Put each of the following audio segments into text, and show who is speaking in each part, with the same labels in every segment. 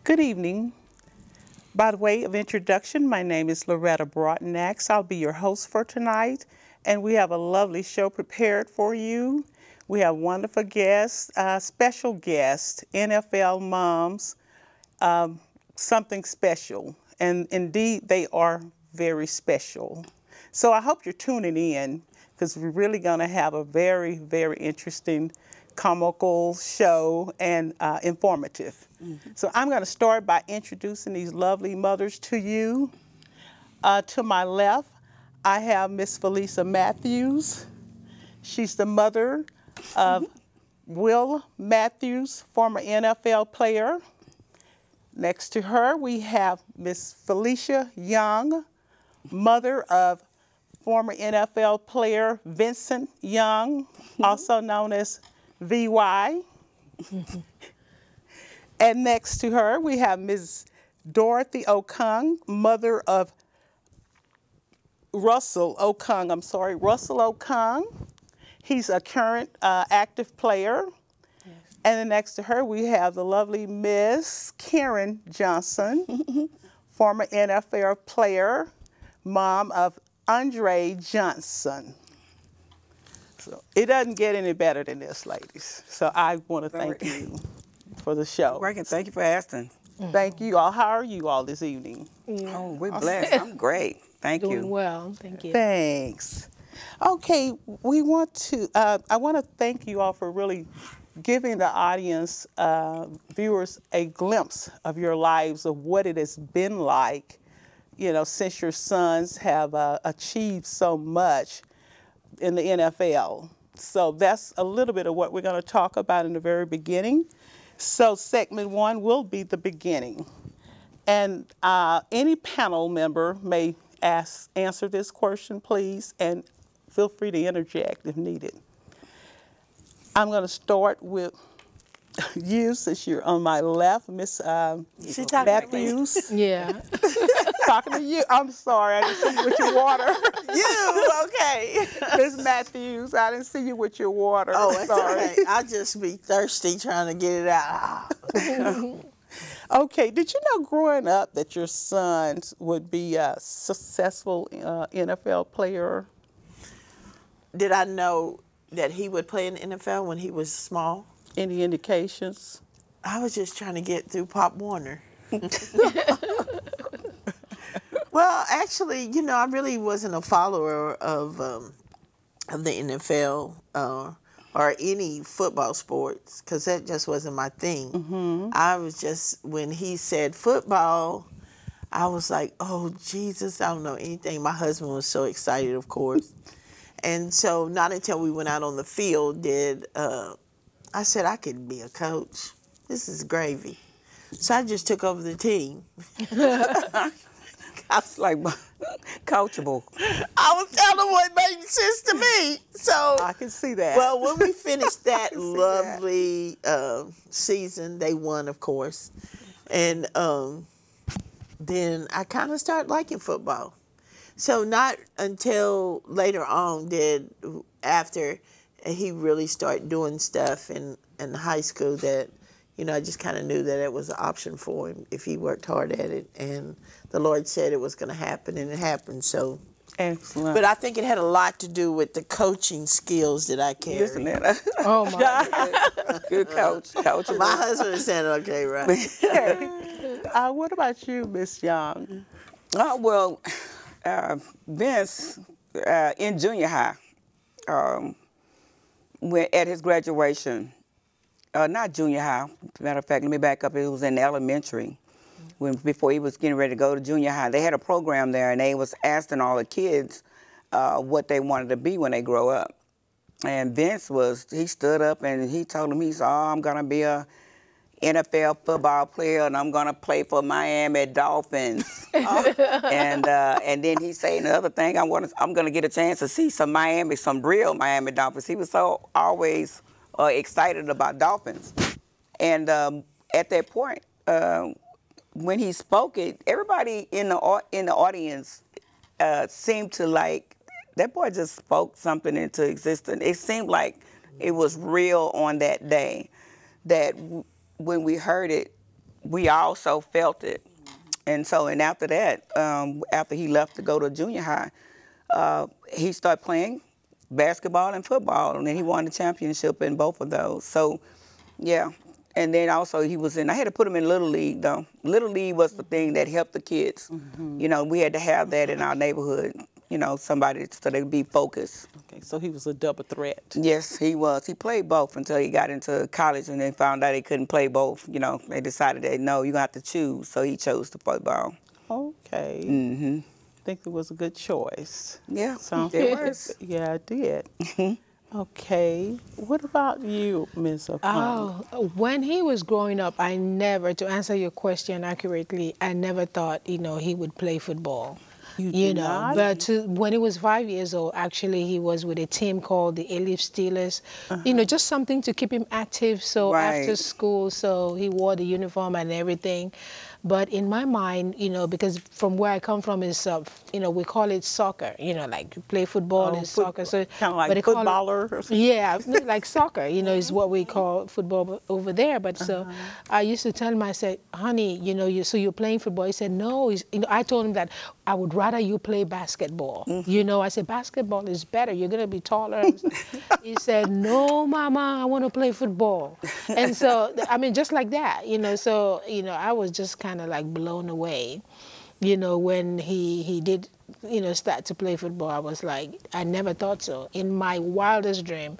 Speaker 1: Good evening. By the way of introduction, my name is Loretta Broughton-Axe. I'll be your host for tonight, and we have a lovely show prepared for you. We have wonderful guests, special guests, NFL moms, something special, and indeed they are very special. So I hope you're tuning in because we're really going to have a very, very interesting comical show and informative. So I'm going to start by introducing these lovely mothers to you. To my left, I have Miss Felicia Matthews. She's the mother of Will Matthews, former NFL player. Next to her, we have Miss Felicia Young, mother of former NFL player Vincent Young, also known as VY. And next to her, we have Ms. Dorothy Okung, mother of Russell Okung. He's a current active player. Yes. And then next to her, we have the lovely Miss Karen Johnson, former NFL player, mom of Andre Johnson. So it doesn't get any better than this, ladies. So I want to thank you for the show.
Speaker 2: Thank you for asking.
Speaker 1: Thank you all. How are you all this evening?
Speaker 3: Yeah.
Speaker 2: Oh, we're blessed. I'm great. Thank you.
Speaker 3: Doing well, thank you.
Speaker 1: Thanks. Okay, we want to, I want to thank you all for really giving the audience, viewers, a glimpse of your lives, of what it has been like, you know, since your sons have achieved so much in the NFL. So that's a little bit of what we're going to talk about in the very beginning. So segment one will be the beginning. And any panel member may answer this question, please, and feel free to interject if needed. I'm going to start with you, since you're on my left, Miss Matthews.
Speaker 3: Yeah.
Speaker 1: Talking to you. I'm sorry, I didn't see you with your water.
Speaker 4: You, okay.
Speaker 1: Miss Matthews, I didn't see you with your water.
Speaker 4: Oh, it's
Speaker 1: sorry.
Speaker 4: okay. I'll just be thirsty trying to get it out.
Speaker 1: Okay, did you know growing up that your sons would be a successful NFL player?
Speaker 4: Did I know that he would play in the NFL when he was small?
Speaker 1: Any indications?
Speaker 4: I was just trying to get through Pop Warner. Well, actually, you know, I really wasn't a follower of the NFL or any football sports, because that just wasn't my thing.
Speaker 1: Mm-hmm.
Speaker 4: I was just, when he said football, I was like, oh, Jesus, I don't know anything. My husband was so excited, of course. And so not until we went out on the field did I said I could be a coach. This is gravy. So I just took over the team.
Speaker 2: I was like, coachable.
Speaker 4: I was telling them what made sense to me. So
Speaker 1: I can see that.
Speaker 4: Well, when we finished that lovely season, they won, of course. And then I kind of started liking football. So not until later on after he really started doing stuff in high school that, you know, I just kind of knew that it was an option for him if he worked hard at it. And the Lord said it was going to happen, and it happened. So,
Speaker 1: excellent.
Speaker 4: But I think it had a lot to do with the coaching skills that I carry.
Speaker 2: Listen, man.
Speaker 3: Oh my God.
Speaker 2: Good coach. Coachable.
Speaker 4: My husband is saying, okay, right.
Speaker 1: What about you, Miss Young?
Speaker 2: Well, Vince, in junior high, at his graduation, not junior high, matter of fact, let me back up, it was in elementary, before he was getting ready to go to junior high. They had a program there, and they was asking all the kids what they wanted to be when they grow up. And Vince he stood up and he told him, he said, oh, I'm going to be a NFL football player, and I'm gonna play for Miami Dolphins. And then he said another thing, I'm gonna get a chance to see some real Miami Dolphins. He was so always excited about Dolphins. And at that point, when he spoke it, everybody in the audience seemed to like, that boy just spoke something into existence. It seemed like it was real on that day, that when we heard it, we also felt it. And so, and after that, after he left to go to junior high, he started playing basketball and football, and then he won the championship in both of those. So, yeah. And then also he was in, I had to put him in Little League, though. Little League was the thing that helped the kids. You know, we had to have that in our neighborhood, you know, somebody so they'd be focused.
Speaker 1: Okay, so he was a double threat.
Speaker 2: Yes, he was. He played both until he got into college, and they found out he couldn't play both. You know, they decided that, no, you're going to have to choose. So he chose the football.
Speaker 1: Okay.
Speaker 2: Mm-hmm.
Speaker 1: I think it was a good choice.
Speaker 2: Yeah,
Speaker 1: So,
Speaker 2: it was.
Speaker 1: yeah, it did. Okay. What about you, Ms. Apone?
Speaker 3: Oh, when he was growing up, I never, to answer your question accurately, I never thought, you know, he would play football.
Speaker 1: You
Speaker 3: You
Speaker 1: did
Speaker 3: know,
Speaker 1: not?
Speaker 3: but when he was 5 years old, actually, he was with a team called the Elif Steelers. You know, just something to keep him active. So
Speaker 2: Right.
Speaker 3: after school, so he wore the uniform and everything. But in my mind, you know, because from where I come from is, you know, we call it soccer. You know, like you play football is soccer. So
Speaker 1: kind of like
Speaker 3: but they call it-
Speaker 1: footballer or something?
Speaker 3: yeah, like soccer, you know, is what we call football over there. But so I used to tell him, I said, honey, you know, so you're playing football. He said, no. You know, I told him that I would rather you play basketball. You know, I said, basketball is better. You're going to be taller. He said, no, Mama, I want to play football. And so, I mean, just like that, you know, so, you know, I was just kind of like blown away, you know, when he did, you know, start to play football. I was like, I never thought so. In my wildest dream,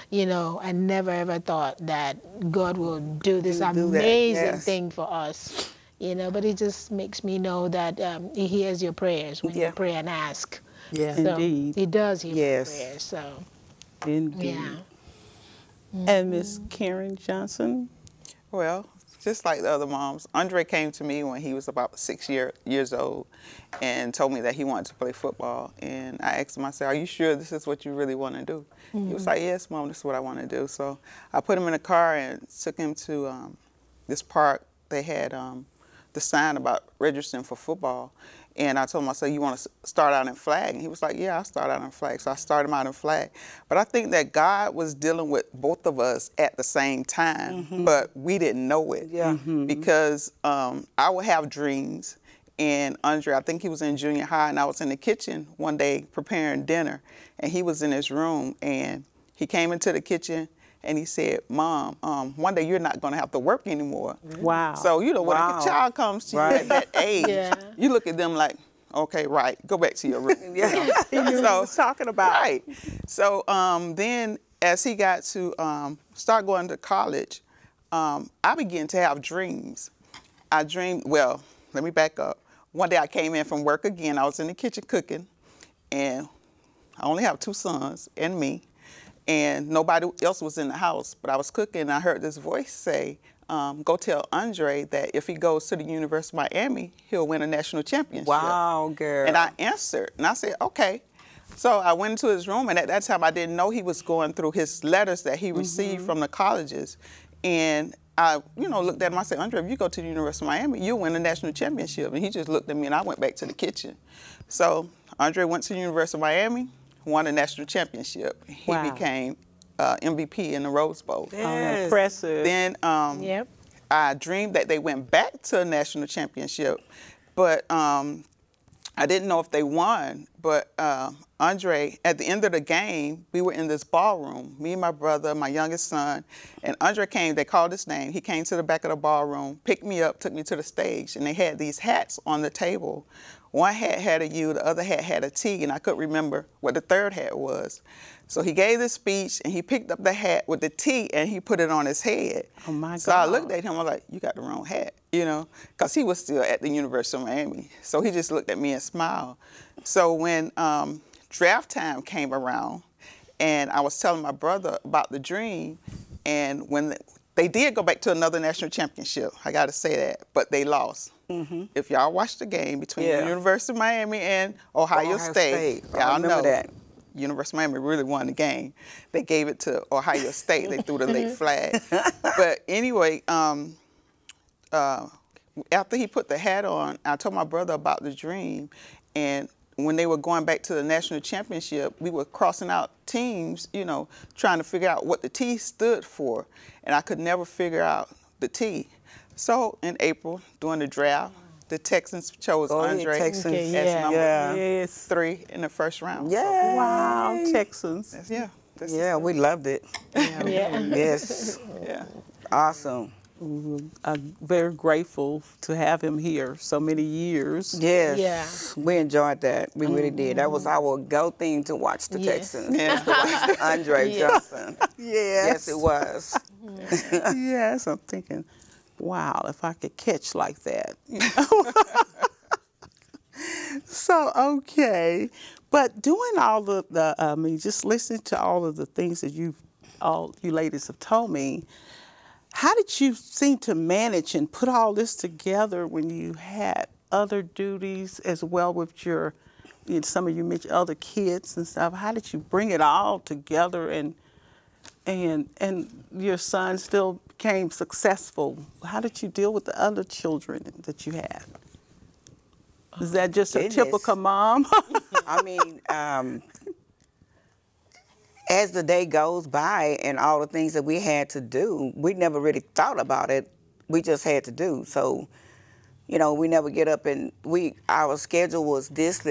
Speaker 3: you know, I never ever thought that God will do this
Speaker 2: Do that,
Speaker 3: amazing
Speaker 2: yes.
Speaker 3: thing for us, you know, but it just makes me know that he hears your prayers when you
Speaker 2: Yeah.
Speaker 3: pray and ask.
Speaker 4: Yeah.
Speaker 3: So
Speaker 1: Indeed.
Speaker 3: he does hear
Speaker 2: Yes.
Speaker 3: my prayers, so,
Speaker 1: Indeed.
Speaker 3: yeah.
Speaker 1: And Miss Karen Johnson?
Speaker 5: Well, just like the other moms, Andre came to me when he was about 6 years old and told me that he wanted to play football. And I asked him, I said, are you sure this is what you really want to do? He was like, yes, Mom, this is what I want to do. So I put him in a car and took him to this park. They had the sign about registering for football. And I told him, I said, you want to start out in flag? And he was like, yeah, I'll start out in flag. So I started him out in flag. But I think that God was dealing with both of us at the same time, but we didn't know it.
Speaker 2: Yeah.
Speaker 5: Because I would have dreams. And Andre, I think he was in junior high, and I was in the kitchen one day preparing dinner. And he was in his room, and he came into the kitchen, and he said, Mom, one day you're not going to have to work anymore.
Speaker 1: Wow.
Speaker 5: So, you know, when
Speaker 2: Wow.
Speaker 5: a child comes to you
Speaker 2: Right.
Speaker 5: at that age,
Speaker 3: Yeah.
Speaker 5: you look at them like, okay, right, go back to your room.
Speaker 2: Yeah.
Speaker 1: He knew what he was talking about.
Speaker 5: Right. So then as he got to start going to college, I began to have dreams. I dreamed, well, let me back up. One day I came in from work again. I was in the kitchen cooking, and I only have 2 sons and me, and nobody else was in the house. But I was cooking, and I heard this voice say, go tell Andre that if he goes to the University of Miami, he'll win a national championship.
Speaker 2: Wow, girl.
Speaker 5: And I answered, and I said, okay. So I went into his room, and at that time I didn't know he was going through his letters that he received from the colleges. And I, you know, looked at him, I said, Andre, if you go to the University of Miami, you'll win a national championship. And he just looked at me, and I went back to the kitchen. So Andre went to the University of Miami, won a national championship. He
Speaker 1: Wow.
Speaker 5: became MVP in the Rose Bowl.
Speaker 2: Yes.
Speaker 1: Impressive.
Speaker 5: Then
Speaker 3: Yep.
Speaker 5: I dreamed that they went back to a national championship, but I didn't know if they won. But Andre, at the end of the game, we were in this ballroom, me and my brother, my youngest son, and Andre came, they called his name. He came to the back of the ballroom, picked me up, took me to the stage, and they had these hats on the table. One hat had a U, the other hat had a T, and I couldn't remember what the third hat was. So he gave this speech, and he picked up the hat with the T, and he put it on his head.
Speaker 1: Oh, my
Speaker 5: So I
Speaker 1: God.
Speaker 5: looked at him, I was like, you got the wrong hat, you know, because he was still at the University of Miami. So he just looked at me and smiled. So when draft time came around, and I was telling my brother about the dream, and when they did go back to another national championship, I got to say that, but they lost. If y'all watched the game between
Speaker 2: Yeah.
Speaker 5: the University of Miami and Ohio State,
Speaker 2: I
Speaker 5: y'all
Speaker 2: remember
Speaker 5: know
Speaker 2: that.
Speaker 5: University of Miami really won the game. They gave it to Ohio State. They threw the late flag. But anyway, after he put the hat on, I told my brother about the dream. And when they were going back to the national championship, we were crossing out teams, you know, trying to figure out what the T stood for. And I could never figure out the T. So in April, during the draft, the Texans chose
Speaker 2: Oh, yeah,
Speaker 5: Andre
Speaker 2: Texans.
Speaker 3: Okay,
Speaker 5: as
Speaker 3: yeah.
Speaker 5: number
Speaker 2: Yeah.
Speaker 1: Yes.
Speaker 5: 3 in the first round. So,
Speaker 2: Yeah.
Speaker 1: Wow, Texans.
Speaker 5: yeah. This
Speaker 2: Yeah, we loved it.
Speaker 3: Yeah.
Speaker 2: Yes.
Speaker 5: Yeah.
Speaker 2: Awesome.
Speaker 1: I'm very grateful to have him here so many years.
Speaker 2: Yes.
Speaker 3: Yeah.
Speaker 2: We enjoyed that. We really did. That was our go thing to watch the
Speaker 3: Yes.
Speaker 2: Texans.
Speaker 5: Yeah.
Speaker 2: To watch Andre
Speaker 3: Yeah.
Speaker 2: Johnson.
Speaker 1: Yes.
Speaker 2: Yes, it was.
Speaker 1: Yes, I'm thinking, wow, if I could catch like that. You know? So, okay. But doing all I mean, just listening to all of the things that you ladies have told me, how did you seem to manage and put all this together when you had other duties as well with your, some of you mentioned other kids and stuff? How did you bring it all together and your son still became successful? How did you deal with the other children that you had? Is that just a
Speaker 2: Goodness.
Speaker 1: typical mom?
Speaker 2: I mean, as the day goes by and all the things that we had to do, we never really thought about it. We just had to do. So, we never get up and our schedule was this.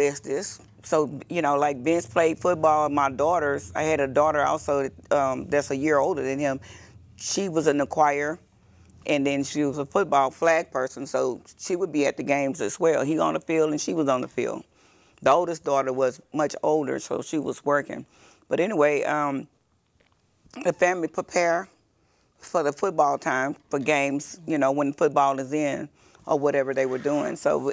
Speaker 2: So, like Vince played football, my daughters, I had a daughter also that's a year older than him. She was in the choir, and then she was a football flag person, so she would be at the games as well. He on the field and she was on the field. The oldest daughter was much older, so she was working. But anyway, the family prepare for the football time, for games, when football is in or whatever they were doing. So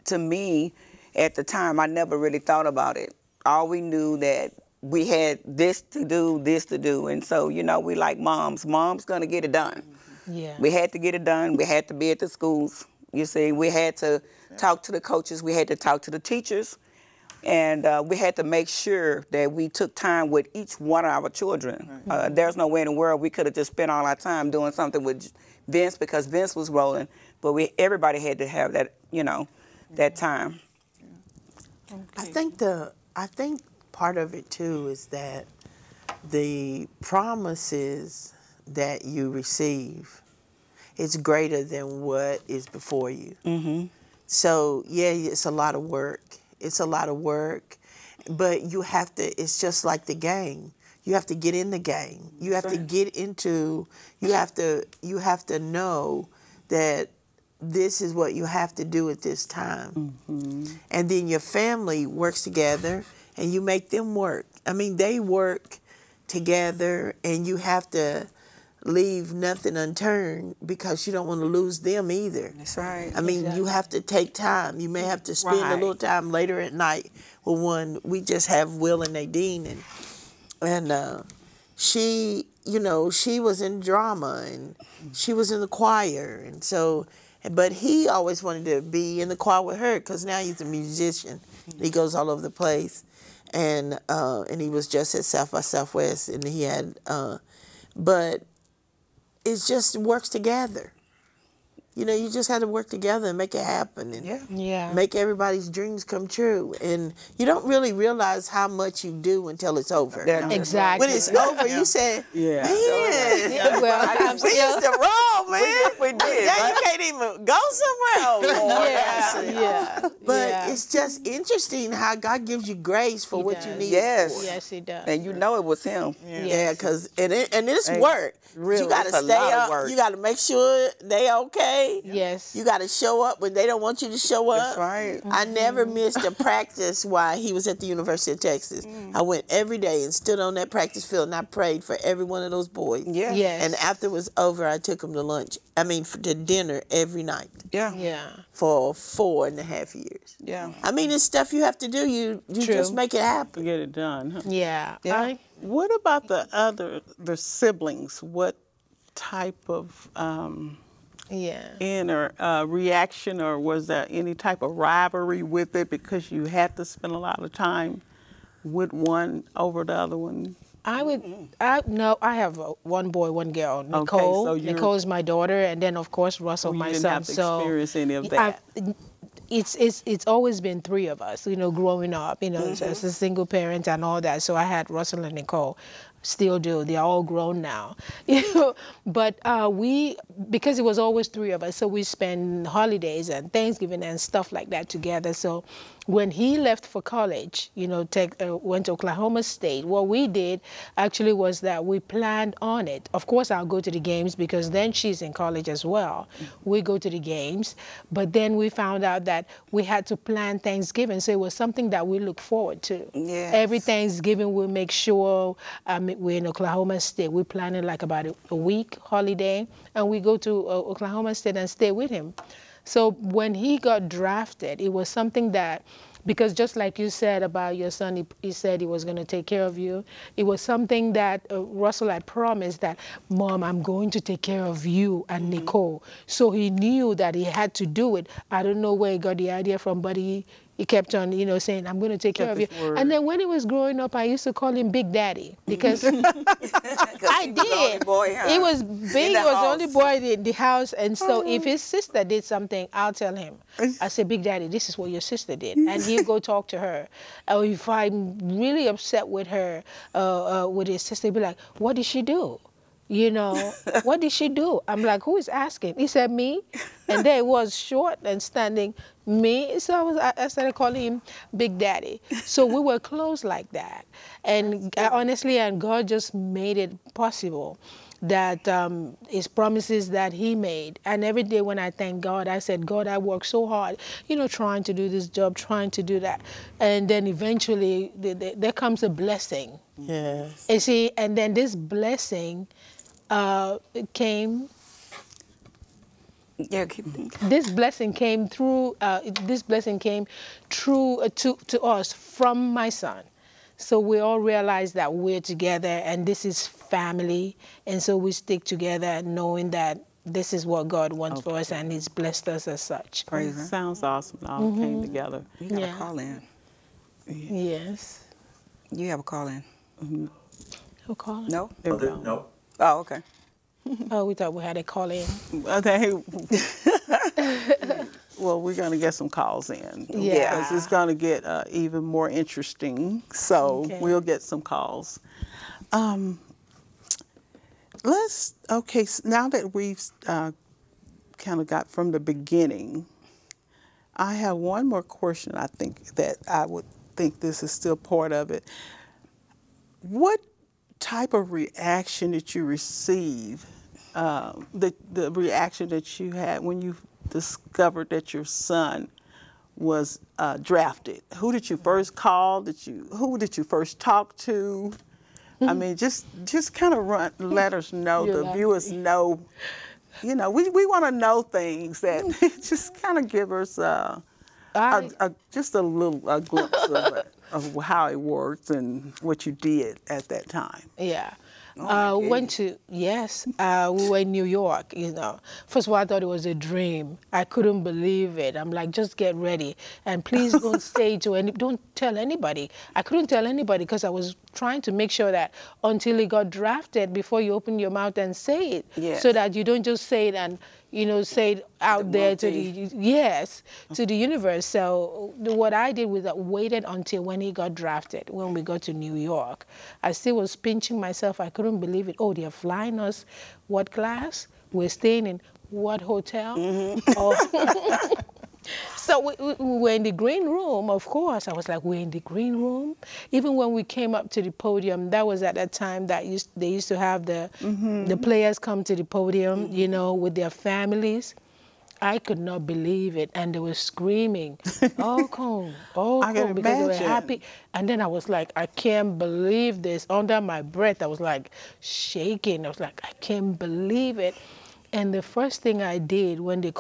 Speaker 2: to me, at the time, I never really thought about it. All we knew that we had this to do. And so, we like moms. Mom's going to get it done.
Speaker 3: Yeah.
Speaker 2: We had to get it done. We had to be at the schools. You see, we had to talk to the coaches. We had to talk to the teachers. And we had to make sure that we took time with each one of our children. There's no way in the world we could have just spent all our time doing something with Vince because Vince was rolling. But everybody had to have that, that time.
Speaker 4: I think part of it too is that the promises that you receive is greater than what is before you. Mm-hmm. So yeah, it's a lot of work. It's a lot of work, but you have to. It's just like the game. You have to get in the game. You have to get into. You have to know that this is what you have to do at this time. Mm-hmm. And then your family works together and you make them work. I mean, they work together and you have to leave nothing unturned because you don't want to lose them either.
Speaker 2: That's right.
Speaker 4: I mean, you have to take time. You may have to spend a little time later at night with one. We just have Will and Nadine, and she, she was in drama and she was in the choir, and so. But he always wanted to be in the choir with her because now he's a musician. He goes all over the place, and he was just at South by Southwest, and he had, but it just works together. You just had to work together and make it happen and make everybody's dreams come true. And you don't really realize how much you do until it's over.
Speaker 3: Exactly.
Speaker 4: When it's over, you say, man,
Speaker 3: well,
Speaker 4: we used to roll, man.
Speaker 2: We did.
Speaker 4: Now you can't even go somewhere else.
Speaker 3: Yeah.
Speaker 4: But it's just interesting how God gives you grace for what you need.
Speaker 2: Yes.
Speaker 3: Yes, He does.
Speaker 2: And it was him.
Speaker 4: Yeah, because and it's work.
Speaker 2: Really,
Speaker 4: you got to
Speaker 2: it's a
Speaker 4: stay
Speaker 2: lot of
Speaker 4: up.
Speaker 2: work.
Speaker 4: You got to make sure they okay.
Speaker 3: Yes.
Speaker 4: You got to show up when they don't want you to show up.
Speaker 2: That's right.
Speaker 4: I never missed a practice while he was at the University of Texas. I went every day and stood on that practice field and I prayed for every one of those boys.
Speaker 2: Yeah.
Speaker 3: Yes.
Speaker 4: And after it was over, I took them to lunch. To dinner every night.
Speaker 2: Yeah.
Speaker 3: Yeah.
Speaker 4: For 4.5 years.
Speaker 2: Yeah.
Speaker 4: I mean, it's stuff you have to do. You just make it happen.
Speaker 1: Get it done. Huh?
Speaker 3: Yeah.
Speaker 2: Yeah.
Speaker 1: What about the siblings? What type of inner reaction, or was there any type of rivalry with it because you had to spend a lot of time with one over the other one?
Speaker 3: I have one boy, one girl. Nicole.
Speaker 1: so
Speaker 3: Nicole is my daughter, and then of course Russell, my
Speaker 1: You didn't
Speaker 3: son.
Speaker 1: have to experience any of that.
Speaker 3: It's always been three of us, growing up, as a single parent and all that. So I had Russell and Nicole. still do. They're all grown now, But because it was always 3 of us, so we spend holidays and Thanksgiving and stuff like that together. So when he left for college, went to Oklahoma State, what we did actually was that we planned on it. Of course, I'll go to the games because then she's in college as well. We go to the games, but then we found out that we had to plan Thanksgiving, so it was something that we look forward to.
Speaker 2: Yes.
Speaker 3: Every Thanksgiving, we make sure we're in Oklahoma State. We plan it like about a week holiday, and we go to Oklahoma State and stay with him. So when he got drafted, it was something that, because just like you said about your son, he said he was going to take care of you. It was something that Russell had promised that, Mom, I'm going to take care of you and Nicole. So he knew that he had to do it. I don't know where he got the idea from, but he kept on, saying, I'm going to take care of you. And then when he was growing up, I used to call him Big Daddy because I did.
Speaker 2: Boy, huh?
Speaker 3: He was big. He was the only boy in the house. And so if his sister did something, I'll tell him. I say, Big Daddy, this is what your sister did. And he'll go talk to her. Or if I'm really upset with her, with his sister, he'll be like, what did she do? What did she do? I'm like, who is asking? He said, me. And there he was, short and standing, me. So I started calling him Big Daddy. So we were close like that. And honestly, and God just made it possible that his promises that he made. And every day when I thank God, I said, God, I worked so hard, trying to do this job, trying to do that. And then eventually there comes a blessing.
Speaker 4: Yes.
Speaker 3: You see, and then this blessing came.
Speaker 2: Yeah, keep thinking.
Speaker 3: This blessing came through. To us from my son. So we all realized that we're together, and this is family, and so we stick together, knowing that this is what God wants for us, and He's blessed us as such.
Speaker 2: Praise Him.
Speaker 1: Sounds awesome. It all came together.
Speaker 2: You got
Speaker 3: Yeah.
Speaker 2: a call in.
Speaker 3: Yes.
Speaker 2: You have a call in.
Speaker 3: Who called?
Speaker 2: No?
Speaker 1: There we go.
Speaker 6: No.
Speaker 2: Oh, okay.
Speaker 3: Oh, we thought we had a call in.
Speaker 1: Well, we're going to get some calls in.
Speaker 3: Yeah.
Speaker 1: Because it's going to get even more interesting. So
Speaker 3: Okay.
Speaker 1: we'll get some calls. So now that we've kind of got from the beginning, I have one more question. I think that I would think this is still part of it. What type of reaction did you receive, the reaction that you had when you discovered that your son was drafted? Who did you first call? Who did you first talk to? I mean, just kind of let us know,
Speaker 3: You're
Speaker 1: the
Speaker 3: laughing.
Speaker 1: viewers know. We want to know things that just kind of give us just a little glimpse of how it works and what you did at that time.
Speaker 3: Yeah.
Speaker 2: Oh, my
Speaker 3: Went to, yes, we were in New York, First of all, I thought it was a dream. I couldn't believe it. I'm like, just get ready. And please don't don't tell anybody. I couldn't tell anybody because I was trying to make sure that until he got drafted, before you open your mouth and say it,
Speaker 2: Yes.
Speaker 3: so that you don't just say it and, say it out there to the universe. So what I did was I waited until when he got drafted, when we got to New York. I still was pinching myself. I couldn't believe it. Oh, they're flying us. What class? We're staying in what hotel? Oh. So we were in the green room, of course. I was like, we're in the green room? Even when we came up to the podium, that was at that time that they used to have the players come to the podium, with their families. I could not believe it. And they were screaming, oh, come,
Speaker 1: I can
Speaker 3: because they were
Speaker 1: imagine.
Speaker 3: happy. And then I was like, I can't believe this. Under my breath, I was like shaking. I was like, I can't believe it. And the first thing I did when the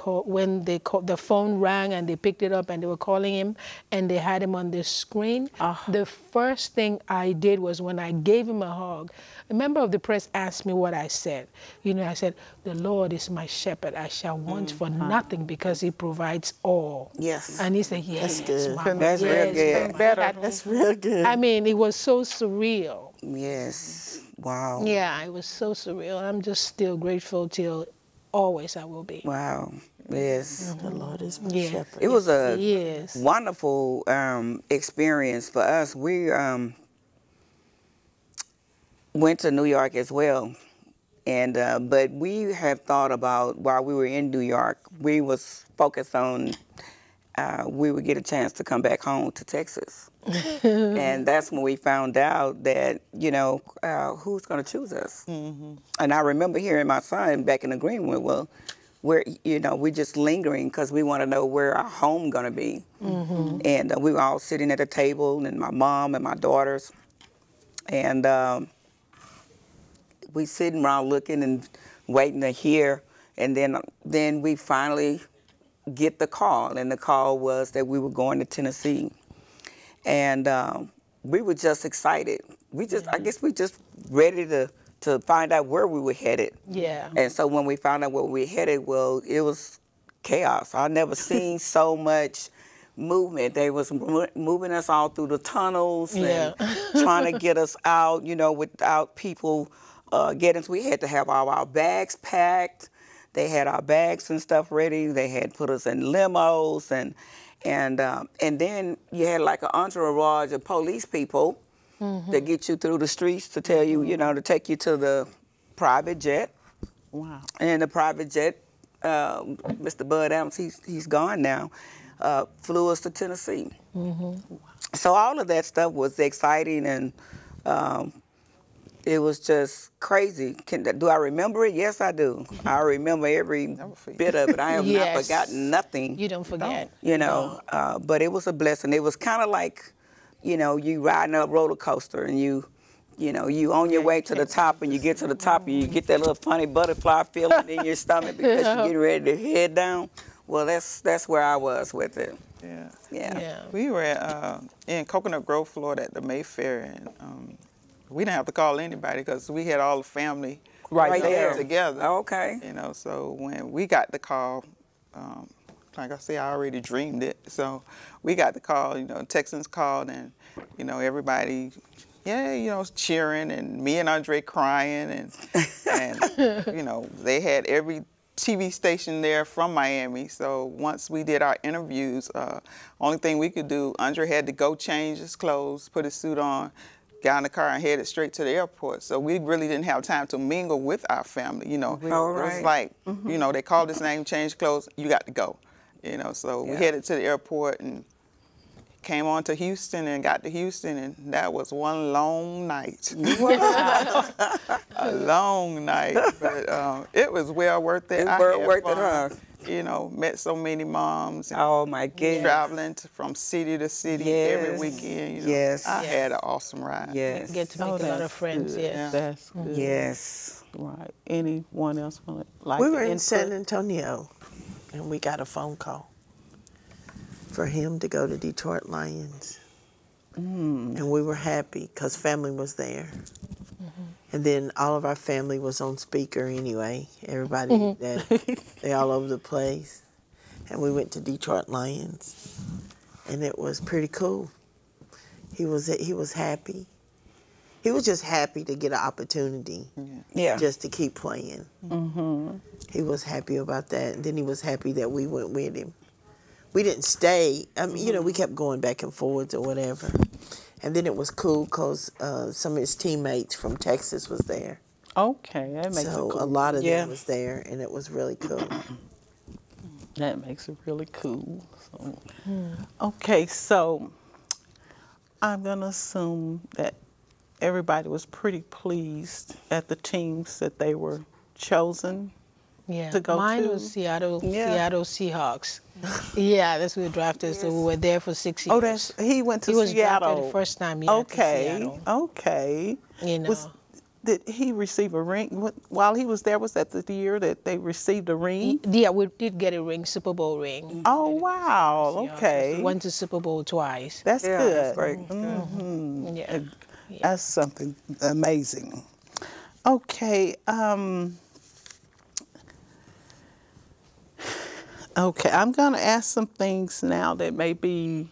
Speaker 3: phone rang and they picked it up and they were calling him and they had him on the screen, the first thing I did was when I gave him a hug, a member of the press asked me what I said. I said, the Lord is my shepherd. I shall want for nothing because He provides all.
Speaker 2: Yes.
Speaker 3: And he said, yes,
Speaker 4: good.
Speaker 3: Mama.
Speaker 2: That's real
Speaker 3: yes,
Speaker 2: good.
Speaker 3: Mama."
Speaker 1: Better.
Speaker 4: That's real good.
Speaker 3: I mean, it was so surreal.
Speaker 2: Yes. Wow.
Speaker 3: Yeah, it was so surreal. I'm just still grateful till always I will be.
Speaker 2: Wow. Yes.
Speaker 4: The Lord is my
Speaker 3: Yeah.
Speaker 4: shepherd.
Speaker 2: It was a
Speaker 3: Yes.
Speaker 2: wonderful experience for us. We went to New York as well. And but we have thought about, while we were in New York, we was focused on we would get a chance to come back home to Texas. And that's when we found out that, you know, who's going to choose us. And I remember hearing my son back in the Greenwood, well, we're just lingering because we want to know where our home going to be. And we were all sitting at a table, and my mom and my daughters. And we sitting around looking and waiting to hear. And then we finally get the call, and the call was that we were going to Tennessee. And we were just excited. I guess we just ready to find out where we were headed.
Speaker 3: Yeah.
Speaker 2: And so when we found out where we were headed, well, it was chaos. I never seen so much movement. They was moving us all through the tunnels and trying to get us out, you know, without people getting us. We had to have all our bags packed. They had our bags and stuff ready. They had put us in limos, and then you had like an entourage of police people that get you through the streets to tell you, you know, to take you to the private jet.
Speaker 1: Wow.
Speaker 2: And the private jet, Mr. Bud Adams, he's gone now, flew us to Tennessee. So all of that stuff was exciting, and it was just crazy. Do I remember it? Yes, I do. I remember every bit of it. I have not forgotten nothing.
Speaker 3: You don't forget.
Speaker 2: You know, but it was a blessing. It was kind of like, you know, you riding a roller coaster, and you on your way to the top, and you get to the top, and you get that little funny butterfly feeling in your stomach because you're getting ready to head down. Well, that's where I was with it. Yeah.
Speaker 5: We were in Coconut Grove, Florida, at the Mayfair, and we didn't have to call anybody because we had all the family
Speaker 2: right there
Speaker 5: together.
Speaker 2: Okay.
Speaker 5: You know, so when we got the call, like I said, I already dreamed it. So we got the call, you know, Texans called, and, you know, everybody, you know, cheering, and me and Andre crying, and you know, they had every TV station there from Miami. So once we did our interviews, only thing we could do, Andre had to go change his clothes, put his suit on, got in the car and headed straight to the airport. So we really didn't have time to mingle with our family, you know. It was like, you know, they called his name, changed clothes, you got to go. You know, so we headed to the airport and came on to Houston and got to Houston, and that was one long night. A long night, but it was well worth it.
Speaker 2: It was well worth it, huh?
Speaker 5: You know, met so many moms. And
Speaker 2: oh my goodness.
Speaker 5: Traveling from city to city every weekend. You know, I had an awesome ride.
Speaker 2: Yes.
Speaker 3: Get to make a lot of friends.
Speaker 1: Good.
Speaker 3: Yes.
Speaker 1: That's good.
Speaker 2: Yes.
Speaker 1: Right. Anyone else want to like?
Speaker 4: We were in San Antonio, and we got a phone call for him to go to Detroit Lions. And we were happy because family was there. And then all of our family was on speaker anyway. Everybody, they all over the place. And we went to Detroit Lions, and it was pretty cool. He was happy. He was just happy to get an opportunity just to keep playing. He was happy about that. And then he was happy that we went with him. We didn't stay. I mean, you know, we kept going back and forwards or whatever. And then it was cool because some of his teammates from Texas was there.
Speaker 1: Okay, that makes it cool.
Speaker 4: So a lot of them was there, and it was really cool.
Speaker 1: That makes it really cool. So, okay, so I'm going to assume that everybody was pretty pleased at the teams that they were chosen to go
Speaker 3: Mine
Speaker 1: to.
Speaker 3: was Seattle Seahawks. That's who we drafted, so we were there for 6 years.
Speaker 1: Oh, he went to Seattle.
Speaker 3: He was drafted the first time, to Seattle.
Speaker 1: Okay.
Speaker 3: You know.
Speaker 1: Did he receive a ring? While he was there, was that the year that they received a ring?
Speaker 3: Yeah, we did get a ring, Super Bowl ring.
Speaker 1: Oh, wow. Okay.
Speaker 3: We went to Super Bowl twice.
Speaker 1: That's good.
Speaker 2: That's great.
Speaker 1: That's something amazing. Okay. Okay, I'm going to ask some things now that may be,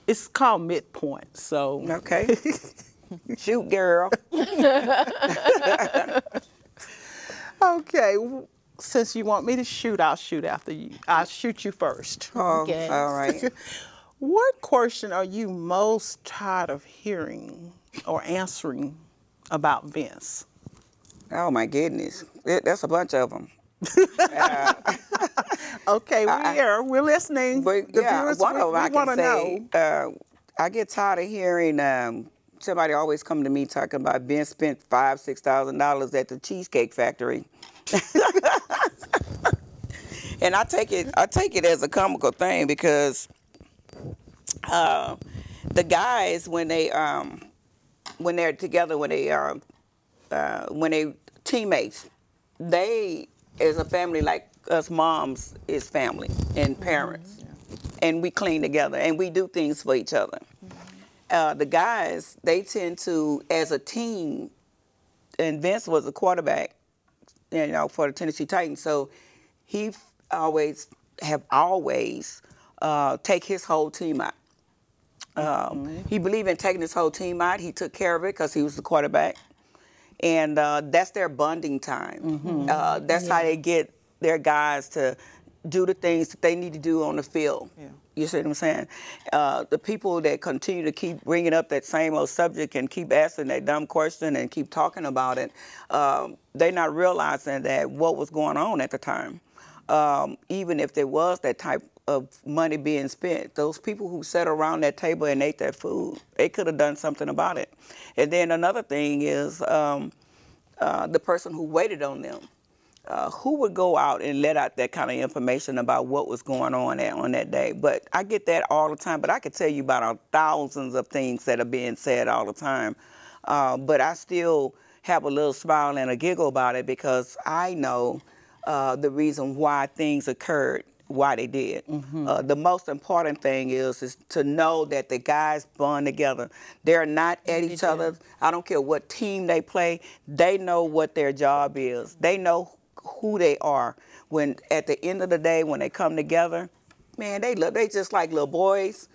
Speaker 1: it's called midpoint, so.
Speaker 2: Okay. Shoot, girl.
Speaker 1: Okay, since you want me to shoot, I'll shoot after you. I'll shoot you first.
Speaker 2: Oh,
Speaker 3: Okay.
Speaker 2: all right.
Speaker 1: What question are you most tired of hearing or answering about Vince?
Speaker 2: Oh my goodness, that's a bunch of them.
Speaker 1: Okay, we're listening.
Speaker 2: But
Speaker 1: The
Speaker 2: yeah,
Speaker 1: viewers,
Speaker 2: one of them I
Speaker 1: wanna
Speaker 2: can say, I get tired of hearing somebody always come to me talking about Ben spent $5,000-$6,000 at the Cheesecake Factory. And I take it as a comical thing because the guys when they're together, when they teammates, they as a family, like us moms is family and parents, and we clean together and we do things for each other. The guys, they tend to, as a team, and Vince was a quarterback, for the Tennessee Titans, so he always take his whole team out. He believed in taking his whole team out. He took care of it because he was the quarterback. And that's their bonding time. That's how they get their guys to do the things that they need to do on the field. Yeah. You see what I'm saying? The people that continue to keep bringing up that same old subject and keep asking that dumb question and keep talking about it, they're not realizing that what was going on at the time. Even if there was that type of money being spent, those people who sat around that table and ate that food, they could have done something about it. And then another thing is the person who waited on them. Who would go out and let out that kind of information about what was going on that day? But I get that all the time, but I could tell you about thousands of things that are being said all the time. But I still have a little smile and a giggle about it because I know the reason why things occurred, why they did. The most important thing is to know that the guys bond together. They're not at each other. I don't care what team they play. They know what their job is. They know who they are. When at the end of the day, when they come together, man, they just like little boys.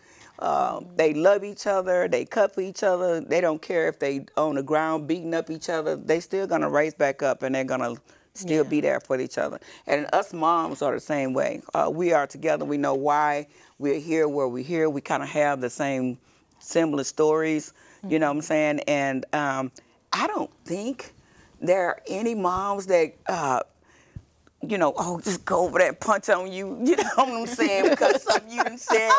Speaker 2: They love each other. They cut for each other. They don't care if they on the ground beating up each other. They still gonna raise back up and they're gonna still be there for each other. And us moms are the same way. We are together. We know why we're here, where we're here. We kind of have the same similar stories. You know what I'm saying? And I don't think there are any moms that just go over there and punch on you. You know what I'm saying? Because something you done said.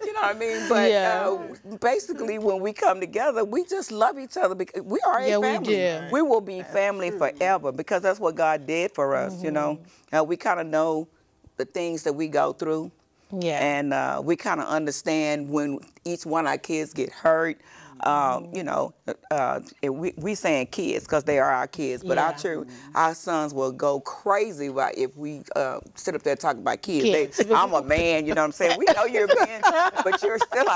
Speaker 2: You know what I mean? But basically, when we come together, we just love each other because we are a family.
Speaker 3: We do.
Speaker 2: We will be family forever because that's what God did for us, you know. We kind of know the things that we go through.
Speaker 3: Yeah.
Speaker 2: And we kind of understand when each one of our kids get hurt. We saying kids because they are our kids, but our sons will go crazy if we sit up there talking about kids. I'm a man, you know what I'm saying? We know you're a man, but you're still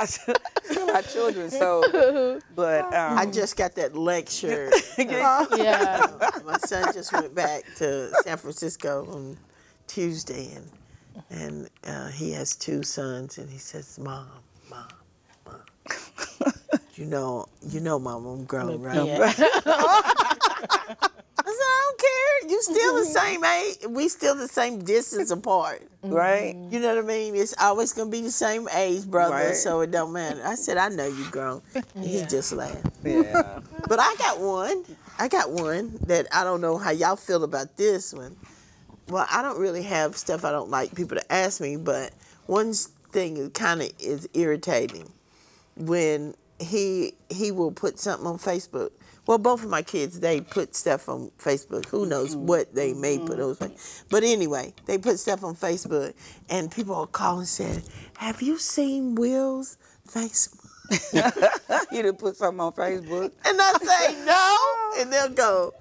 Speaker 2: our children. So, but
Speaker 4: I just got that lecture. My son just went back to San Francisco on Tuesday, and he has 2 sons, and he says, "Mom. You know, Mom, I'm grown, right?"
Speaker 3: Yeah.
Speaker 4: I said, "I don't care. You still the same age. We still the same distance apart,
Speaker 2: right?
Speaker 4: You know what I mean? It's always gonna be the same age, brother. Right. So it don't matter." I said, "I know you grown." He just laughed. Yeah. But I got one that I don't know how y'all feel about this one. Well, I don't really have stuff I don't like people to ask me, but one thing that kind of is irritating when he will put something on Facebook. Well, both of my kids, they put stuff on Facebook. Who knows what they may put on Facebook. But anyway, they put stuff on Facebook, and people will call and say, "Have you seen Will's Facebook?"
Speaker 2: You done put something on Facebook?
Speaker 4: And I say, "No." And they'll go,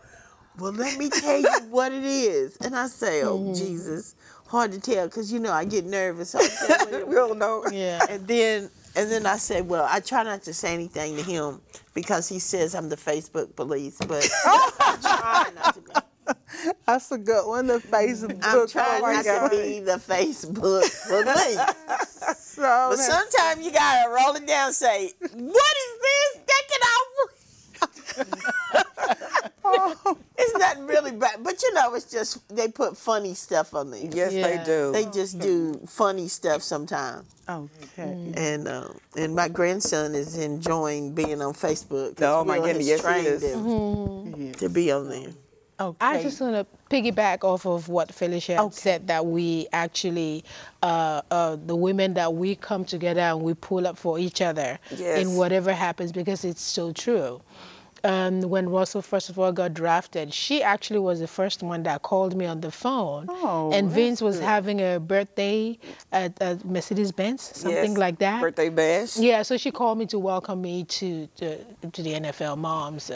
Speaker 4: "Well, let me tell you what it is." And I say, "Oh, Jesus." Hard to tell because, I get nervous. So I say,
Speaker 2: "We'll know."
Speaker 3: Yeah.
Speaker 4: And then I said, well, I try not to say anything to him because he says I'm the Facebook police, but I try not to be.
Speaker 1: That's a good one, the Facebook.
Speaker 4: I'm trying not to be the Facebook police. But sometimes you got to roll it down and say, "What is this? Take it off." It's not really really bad. But you know, it's just they put funny stuff on there.
Speaker 2: Yes, they
Speaker 3: Yeah.
Speaker 2: do.
Speaker 4: They just do funny stuff sometimes.
Speaker 1: Okay.
Speaker 4: And my grandson is enjoying being on Facebook. 'cause
Speaker 2: Oh, my
Speaker 4: Will
Speaker 2: goodness,
Speaker 4: has
Speaker 2: yes, he
Speaker 4: trained
Speaker 2: is.
Speaker 4: him to be on there.
Speaker 1: Okay.
Speaker 3: I just want to piggyback off of what Felicia had said, that we actually, the women, that we come together and we pull up for each other
Speaker 2: Yes.
Speaker 3: in whatever happens, because it's so true. When Russell, first of all, got drafted, she actually was the first one that called me on the phone.
Speaker 1: Oh,
Speaker 3: and Vince
Speaker 1: that's
Speaker 3: was
Speaker 1: good.
Speaker 3: having a birthday at Mercedes-Benz, something
Speaker 2: Yes.
Speaker 3: like that.
Speaker 2: Birthday bash.
Speaker 3: Yeah, so she called me to welcome me to the NFL Moms,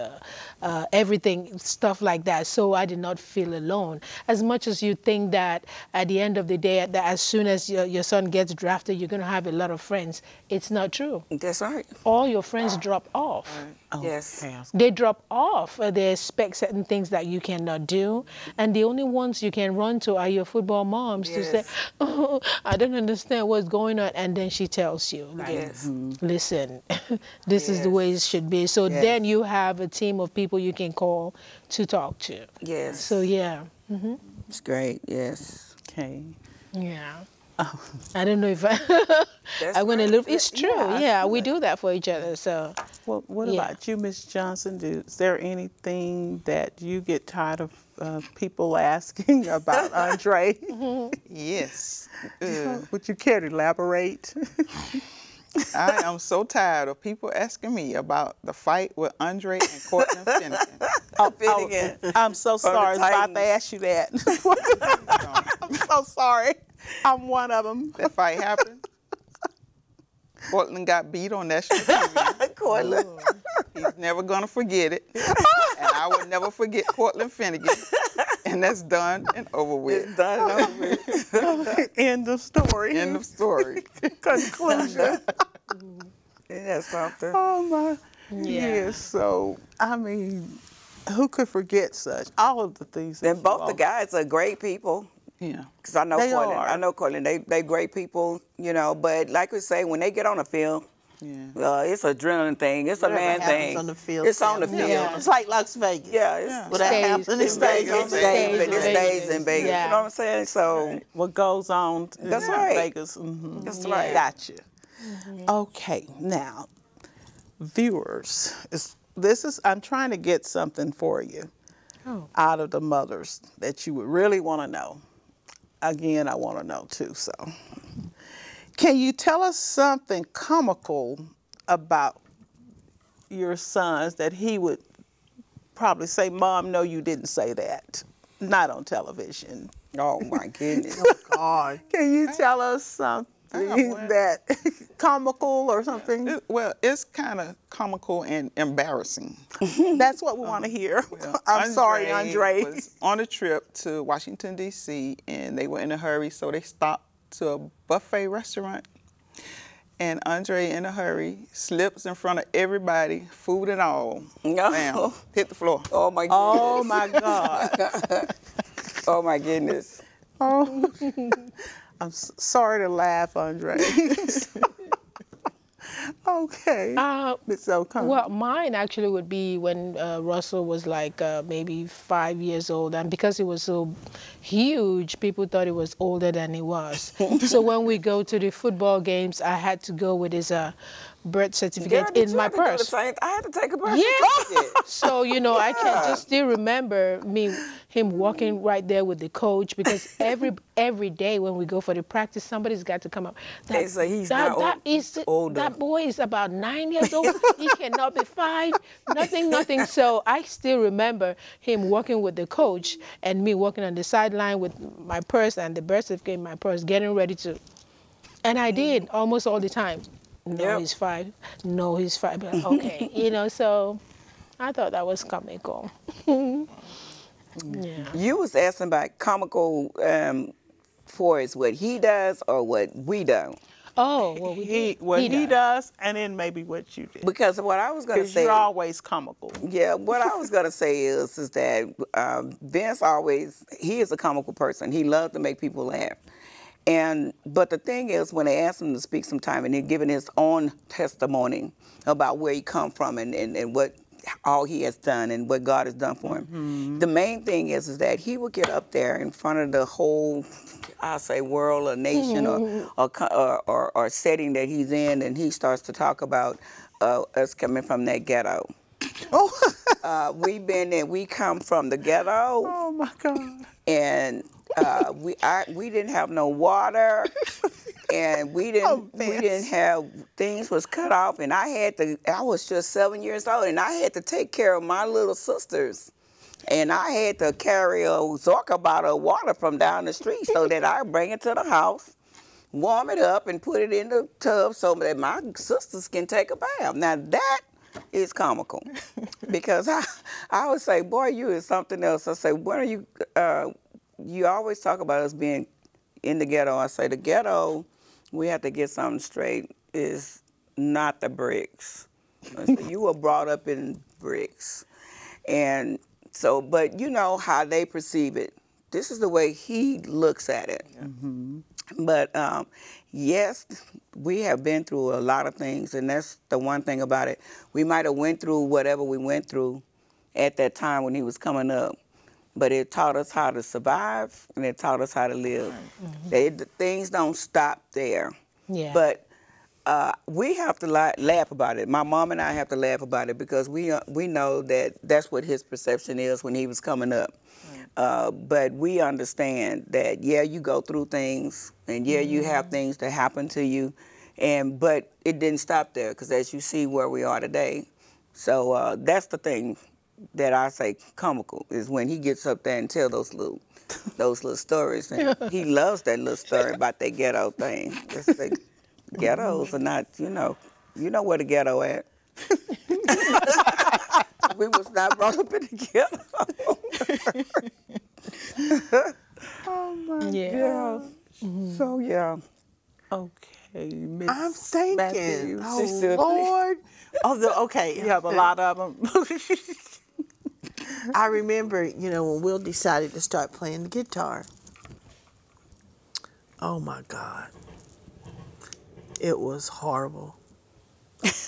Speaker 3: everything, stuff like that. So I did not feel alone. As much as you think that at the end of the day, that as soon as your son gets drafted, you're going to have a lot of friends, it's not true.
Speaker 2: That's right.
Speaker 3: All your friends drop off.
Speaker 2: Yes.
Speaker 1: Okay.
Speaker 3: They drop off. They expect certain things that you cannot do. And the only ones you can run to are your football moms to say,
Speaker 2: Yes.
Speaker 3: oh, I don't understand what's going on. And then she tells you, like,
Speaker 2: Yes.
Speaker 3: listen, this is the way it should be. So
Speaker 2: Yes.
Speaker 3: then you have a team of people you can call to talk to.
Speaker 2: Yes.
Speaker 3: So yeah,
Speaker 2: It's great. Yes.
Speaker 1: Okay.
Speaker 3: yeah. I don't know if I,
Speaker 2: That's
Speaker 3: I went a
Speaker 2: right.
Speaker 3: little, it's true.
Speaker 1: Yeah,
Speaker 3: Yeah, we do that for each other. So
Speaker 1: Well, what
Speaker 3: Yeah.
Speaker 1: about you, Miss Johnson? Is there anything that you get tired of people asking about Andre?
Speaker 5: Yes.
Speaker 1: Would you care to elaborate?
Speaker 5: I am so tired of people asking me about the fight with Andre and Cortland Finnegan.
Speaker 2: Finnegan.
Speaker 1: I'm so sorry. I was about to
Speaker 2: Titans.
Speaker 1: ask you that. I'm so sorry. I'm one of them.
Speaker 5: That fight happened. Cortland got beat on national TV.
Speaker 2: Cortland.
Speaker 5: He's never gonna forget it, and I would never forget Cortland Finnegan. And that's done and over with.
Speaker 2: It's done and over with.
Speaker 1: End of story.
Speaker 5: End of story.
Speaker 1: Conclusion.
Speaker 2: Isn't that something?
Speaker 1: Oh my.
Speaker 3: Yeah.
Speaker 1: Yes. So I mean, who could forget such? All of the things. that
Speaker 2: And
Speaker 1: you
Speaker 2: both the
Speaker 1: all-
Speaker 2: guys are great people.
Speaker 5: Yeah.
Speaker 2: Cause I know
Speaker 1: They
Speaker 2: Cortland.
Speaker 1: are.
Speaker 2: I know Cortland. They great people, you know. But like we say, when they get on the field,
Speaker 5: Yeah.
Speaker 2: it's an adrenaline thing. It's a
Speaker 4: Whatever
Speaker 2: man
Speaker 4: happens
Speaker 2: thing.
Speaker 4: on the field.
Speaker 2: It's on the
Speaker 4: stays.
Speaker 2: field.
Speaker 4: It's like Las Vegas.
Speaker 2: Yeah. It's,
Speaker 5: Yeah.
Speaker 4: What that
Speaker 3: Stays
Speaker 4: happens
Speaker 3: in
Speaker 4: in
Speaker 3: Vegas.
Speaker 4: Vegas.
Speaker 2: It stays in Vegas.
Speaker 3: Yeah.
Speaker 2: You know what I'm saying? So
Speaker 1: What goes on
Speaker 2: That's
Speaker 1: in
Speaker 2: right.
Speaker 1: Vegas. Mhm.
Speaker 2: that's
Speaker 3: Yeah.
Speaker 2: right.
Speaker 1: Gotcha. Okay, now, viewers, I'm trying to get something for you
Speaker 3: Oh.
Speaker 1: out of the mothers that you would really want to know. Again, I want to know too, so. Can you tell us something comical about your sons that he would probably say, Mom, no, you didn't say that. Not on television.
Speaker 2: Oh my goodness.
Speaker 4: God.
Speaker 1: Can you tell us something
Speaker 5: one.
Speaker 1: that comical or something?
Speaker 5: Well, it's kind of comical and embarrassing.
Speaker 1: That's what we want to hear. I'm sorry, Andre.
Speaker 5: was on a trip to Washington, D.C., and they were in a hurry, so they stopped to a buffet restaurant. And Andre, in a hurry, slips in front of everybody, food and all.
Speaker 2: No.
Speaker 5: Bam, hit the floor.
Speaker 2: Oh my goodness.
Speaker 1: Oh my God.
Speaker 2: Oh my goodness.
Speaker 1: Oh, I'm sorry to laugh, Andre. Okay. It's okay.
Speaker 3: Well, mine actually would be when Russell was like maybe 5 years old, and because he was so huge, people thought he was older than he was. So when we go to the football games, I had to go with his birth certificate
Speaker 2: Girl, did
Speaker 3: in
Speaker 2: you
Speaker 3: my
Speaker 2: have to do the
Speaker 3: purse.
Speaker 2: same- I had to take a birth
Speaker 3: Yeah.
Speaker 2: certificate.
Speaker 3: So, you know, I can just still remember him walking right there with the coach, because every day when we go for the practice, somebody's got to come up.
Speaker 2: They say he's not older.
Speaker 3: That boy is about 9 years old. He cannot be 5. Nothing. So I still remember him walking with the coach and me walking on the sideline with my purse and the birth certificate in my purse, getting ready to. And I did almost all the time. No,
Speaker 2: Yep.
Speaker 3: he's 5. No, he's 5. But okay, you know, so I thought that was comical. Yeah.
Speaker 2: You was asking about comical for is what he does or what we do.
Speaker 3: Oh, well,
Speaker 1: What he does, and then maybe what you did.
Speaker 2: Because what I was going to
Speaker 1: Because
Speaker 2: say,
Speaker 1: you're always comical.
Speaker 2: yeah, what I was going to say is that Vince he is a comical person. He loves to make people laugh. But the thing is, when they ask him to speak sometime and he's giving his own testimony about where he come from and what all he has done and what God has done for him. The main thing is that he would get up there in front of the whole, I'll say, world or nation or setting that he's in, and he starts to talk about us coming from that ghetto.
Speaker 1: Oh,
Speaker 2: We come from the ghetto.
Speaker 1: oh my God.
Speaker 2: And we didn't have no water, and we didn't have, things was cut off, and I was just 7 years old, and I had to take care of my little sisters, and I had to carry a Zorka bottle of water from down the street so that I bring it to the house, warm it up, and put it in the tub so that my sisters can take a bath. Now that is comical, because I would say, boy, you is something else. I say, when are you? You always talk about us being in the ghetto. I say the ghetto, we have to get something straight, is not the bricks. I say, you were brought up in bricks, and so, but you know how they perceive it. This is the way he looks at it. But yes, we have been through a lot of things, and that's the one thing about it. We might have went through whatever we went through at that time when he was coming up, but it taught us how to survive, and it taught us how to live. Things don't stop there.
Speaker 3: Yeah.
Speaker 2: But we have to laugh about it. My mom and I have to laugh about it because we know that that's what his perception is when he was coming up. But we understand that, yeah, you go through things, and yeah, you have things that happen to you, but it didn't stop there, because as you see where we are today. So that's the thing that I say comical, is when he gets up there and tell those little stories. And he loves that little story about that ghetto thing. It's the ghettos are not, you know where the ghetto at. We was not brought up in the ghetto.
Speaker 1: Oh my
Speaker 3: Yeah.
Speaker 1: God.
Speaker 2: So yeah.
Speaker 1: Okay, Miss
Speaker 4: I'm thinking,
Speaker 1: Matthews.
Speaker 4: oh Lord. Okay.
Speaker 1: You have a lot of them.
Speaker 4: I remember, when Will decided to start playing the guitar. Oh my God. It was horrible.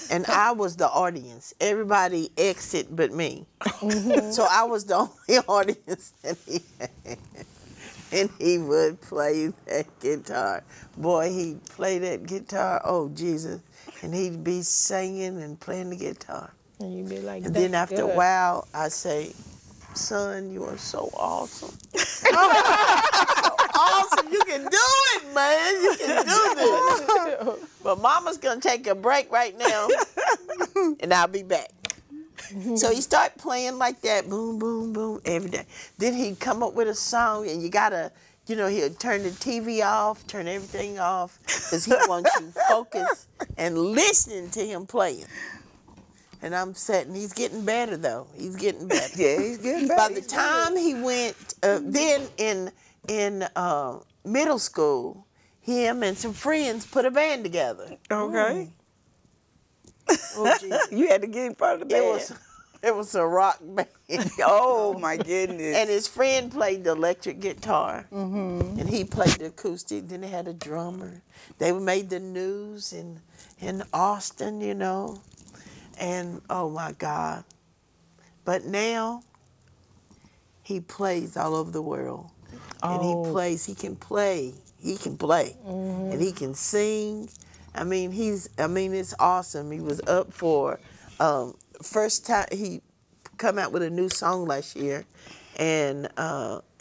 Speaker 4: And I was the audience. Everybody exit but me. So I was the only audience that he had. And he would play that guitar. Boy, he'd play that guitar. Oh, Jesus. And he'd be singing and playing the guitar.
Speaker 3: And you'd be like,
Speaker 4: And then
Speaker 3: "That's
Speaker 4: after a
Speaker 3: good."
Speaker 4: while, I say, son, you are so awesome. Awesome. You can do it, man. You can do this. But Mama's going to take a break right now, and I'll be back. So he started playing like that, boom, boom, boom, every day. Then he'd come up with a song, and you got to, he'd turn the TV off, turn everything off, because he wants you focused and listening to him playing. And I'm sitting, he's getting better, though. He's getting better.
Speaker 2: Yeah, he's getting better.
Speaker 4: By the time he went, then in middle school, him and some friends put a band together.
Speaker 2: Okay.
Speaker 4: Oh, Jesus.
Speaker 2: You had to get in front of the band.
Speaker 4: It was a rock band.
Speaker 2: Oh my goodness.
Speaker 4: And his friend played the electric guitar, and he played the acoustic. Then they had a drummer. They made the news in Austin, And oh my God. But now he plays all over the world. And he can play. And he can sing. I mean, it's awesome. He was up for first time he come out with a new song last year, and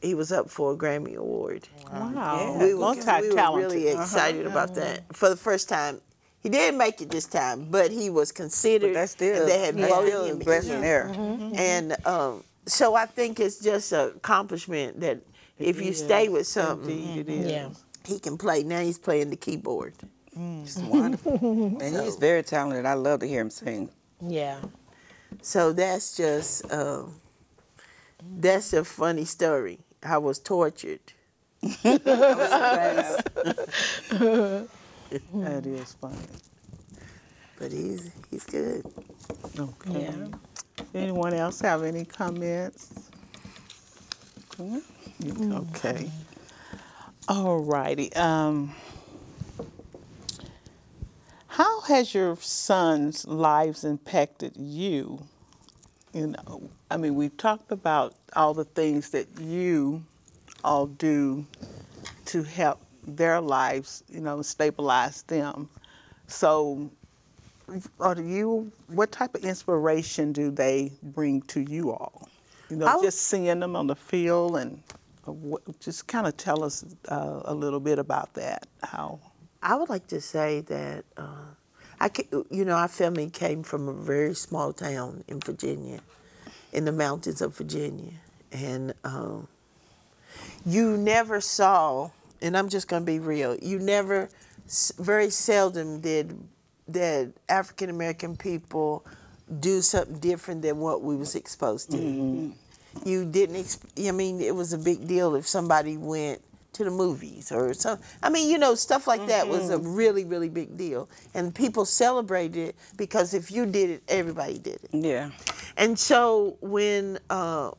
Speaker 4: he was up for a Grammy Award.
Speaker 1: Wow.
Speaker 4: We were
Speaker 1: Multi-talented.
Speaker 4: really excited about that for the first time. He didn't make it this time, but he was considered.
Speaker 2: But that's still,
Speaker 4: and they had voted him
Speaker 2: blessing
Speaker 4: in.
Speaker 2: there.
Speaker 4: And so I think it's just an accomplishment that if you stay with something,
Speaker 1: Indeed, it is.
Speaker 3: Yeah.
Speaker 4: he can play. Now he's playing the keyboard.
Speaker 2: It's wonderful. And he's very talented. I love to hear him sing.
Speaker 3: Yeah.
Speaker 4: So that's just that's a funny story. I was tortured.
Speaker 1: That is funny.
Speaker 4: But he's good.
Speaker 1: Okay.
Speaker 3: Yeah.
Speaker 1: Anyone else have any comments? Okay. All righty. How has your son's lives impacted you You know, I mean, we've talked about all the things that you all do to help their lives, you know, stabilize them. So, what type of inspiration do they bring to you all? You know, just seeing them on the field, and just kind of tell us a little bit about that. How?
Speaker 4: I would like to say that our family came from a very small town in Virginia, in the mountains of Virginia, and you never saw, and I'm just going to be real, very seldom did African American people do something different than what we was exposed to. Mm-hmm. You didn't, it was a big deal if somebody went to the movies or something. Stuff like that was a really, really big deal. And people celebrated it because if you did it, everybody did it.
Speaker 2: Yeah.
Speaker 4: And so when the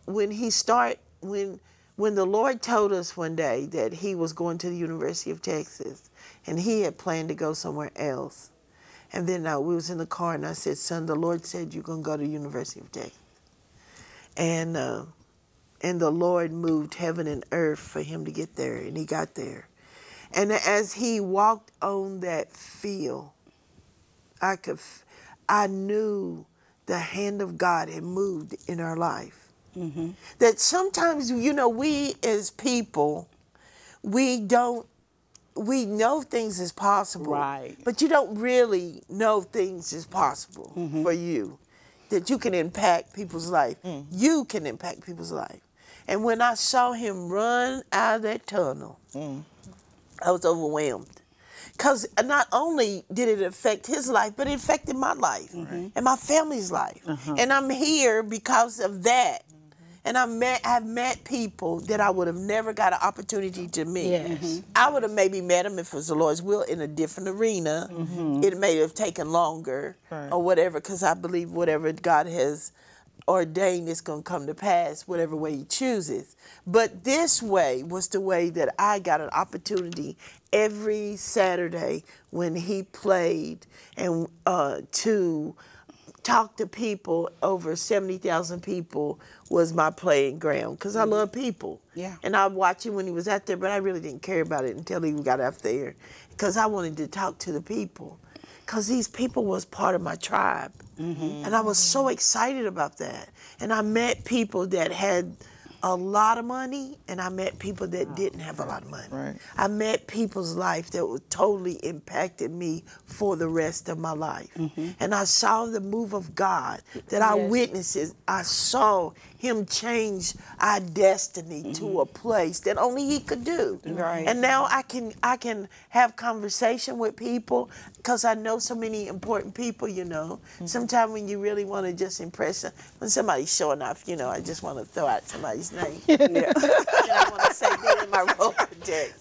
Speaker 4: Lord told us one day that he was going to the University of Texas and he had planned to go somewhere else, and then we was in the car and I said, son, the Lord said you're going to go to the University of Texas. And the Lord moved heaven and earth for him to get there, and he got there. And as he walked on that field, I knew the hand of God had moved in our life. Mm-hmm. That sometimes, we as people, we know things is possible,
Speaker 1: right? But
Speaker 4: you don't really know things is possible for you, that you can impact people's life. You can impact people's life. And when I saw him run out of that tunnel, I was overwhelmed. Because not only did it affect his life, but it affected my life and my family's life. And I'm here because of that. And I've met people that I would have never got an opportunity to meet. Yes. I would have maybe met them if it was the Lord's will in a different arena. It may have taken longer or whatever, because I believe whatever God has ordained is going to come to pass, whatever way he chooses. But this way was the way that I got an opportunity every Saturday when he played and to talk to people. Over 70,000 people was my playing ground because I love people. Yeah. And I watched him when he was out there, but I really didn't care about it until he got up there because I wanted to talk to the people because these people was part of my tribe. And I was so excited about that. And I met people that had a lot of money, and I met people that didn't have a lot of money. Right. I met people's life that would totally impacted me for the rest of my life. And I saw the move of God that I witnessed. I saw him change our destiny to a place that only he could do. Right. And now I can have conversation with people because I know so many important people, Sometimes when you really want to just impress them, when somebody's showing off, I just want to throw out somebody's name. And I want to say that in my role project.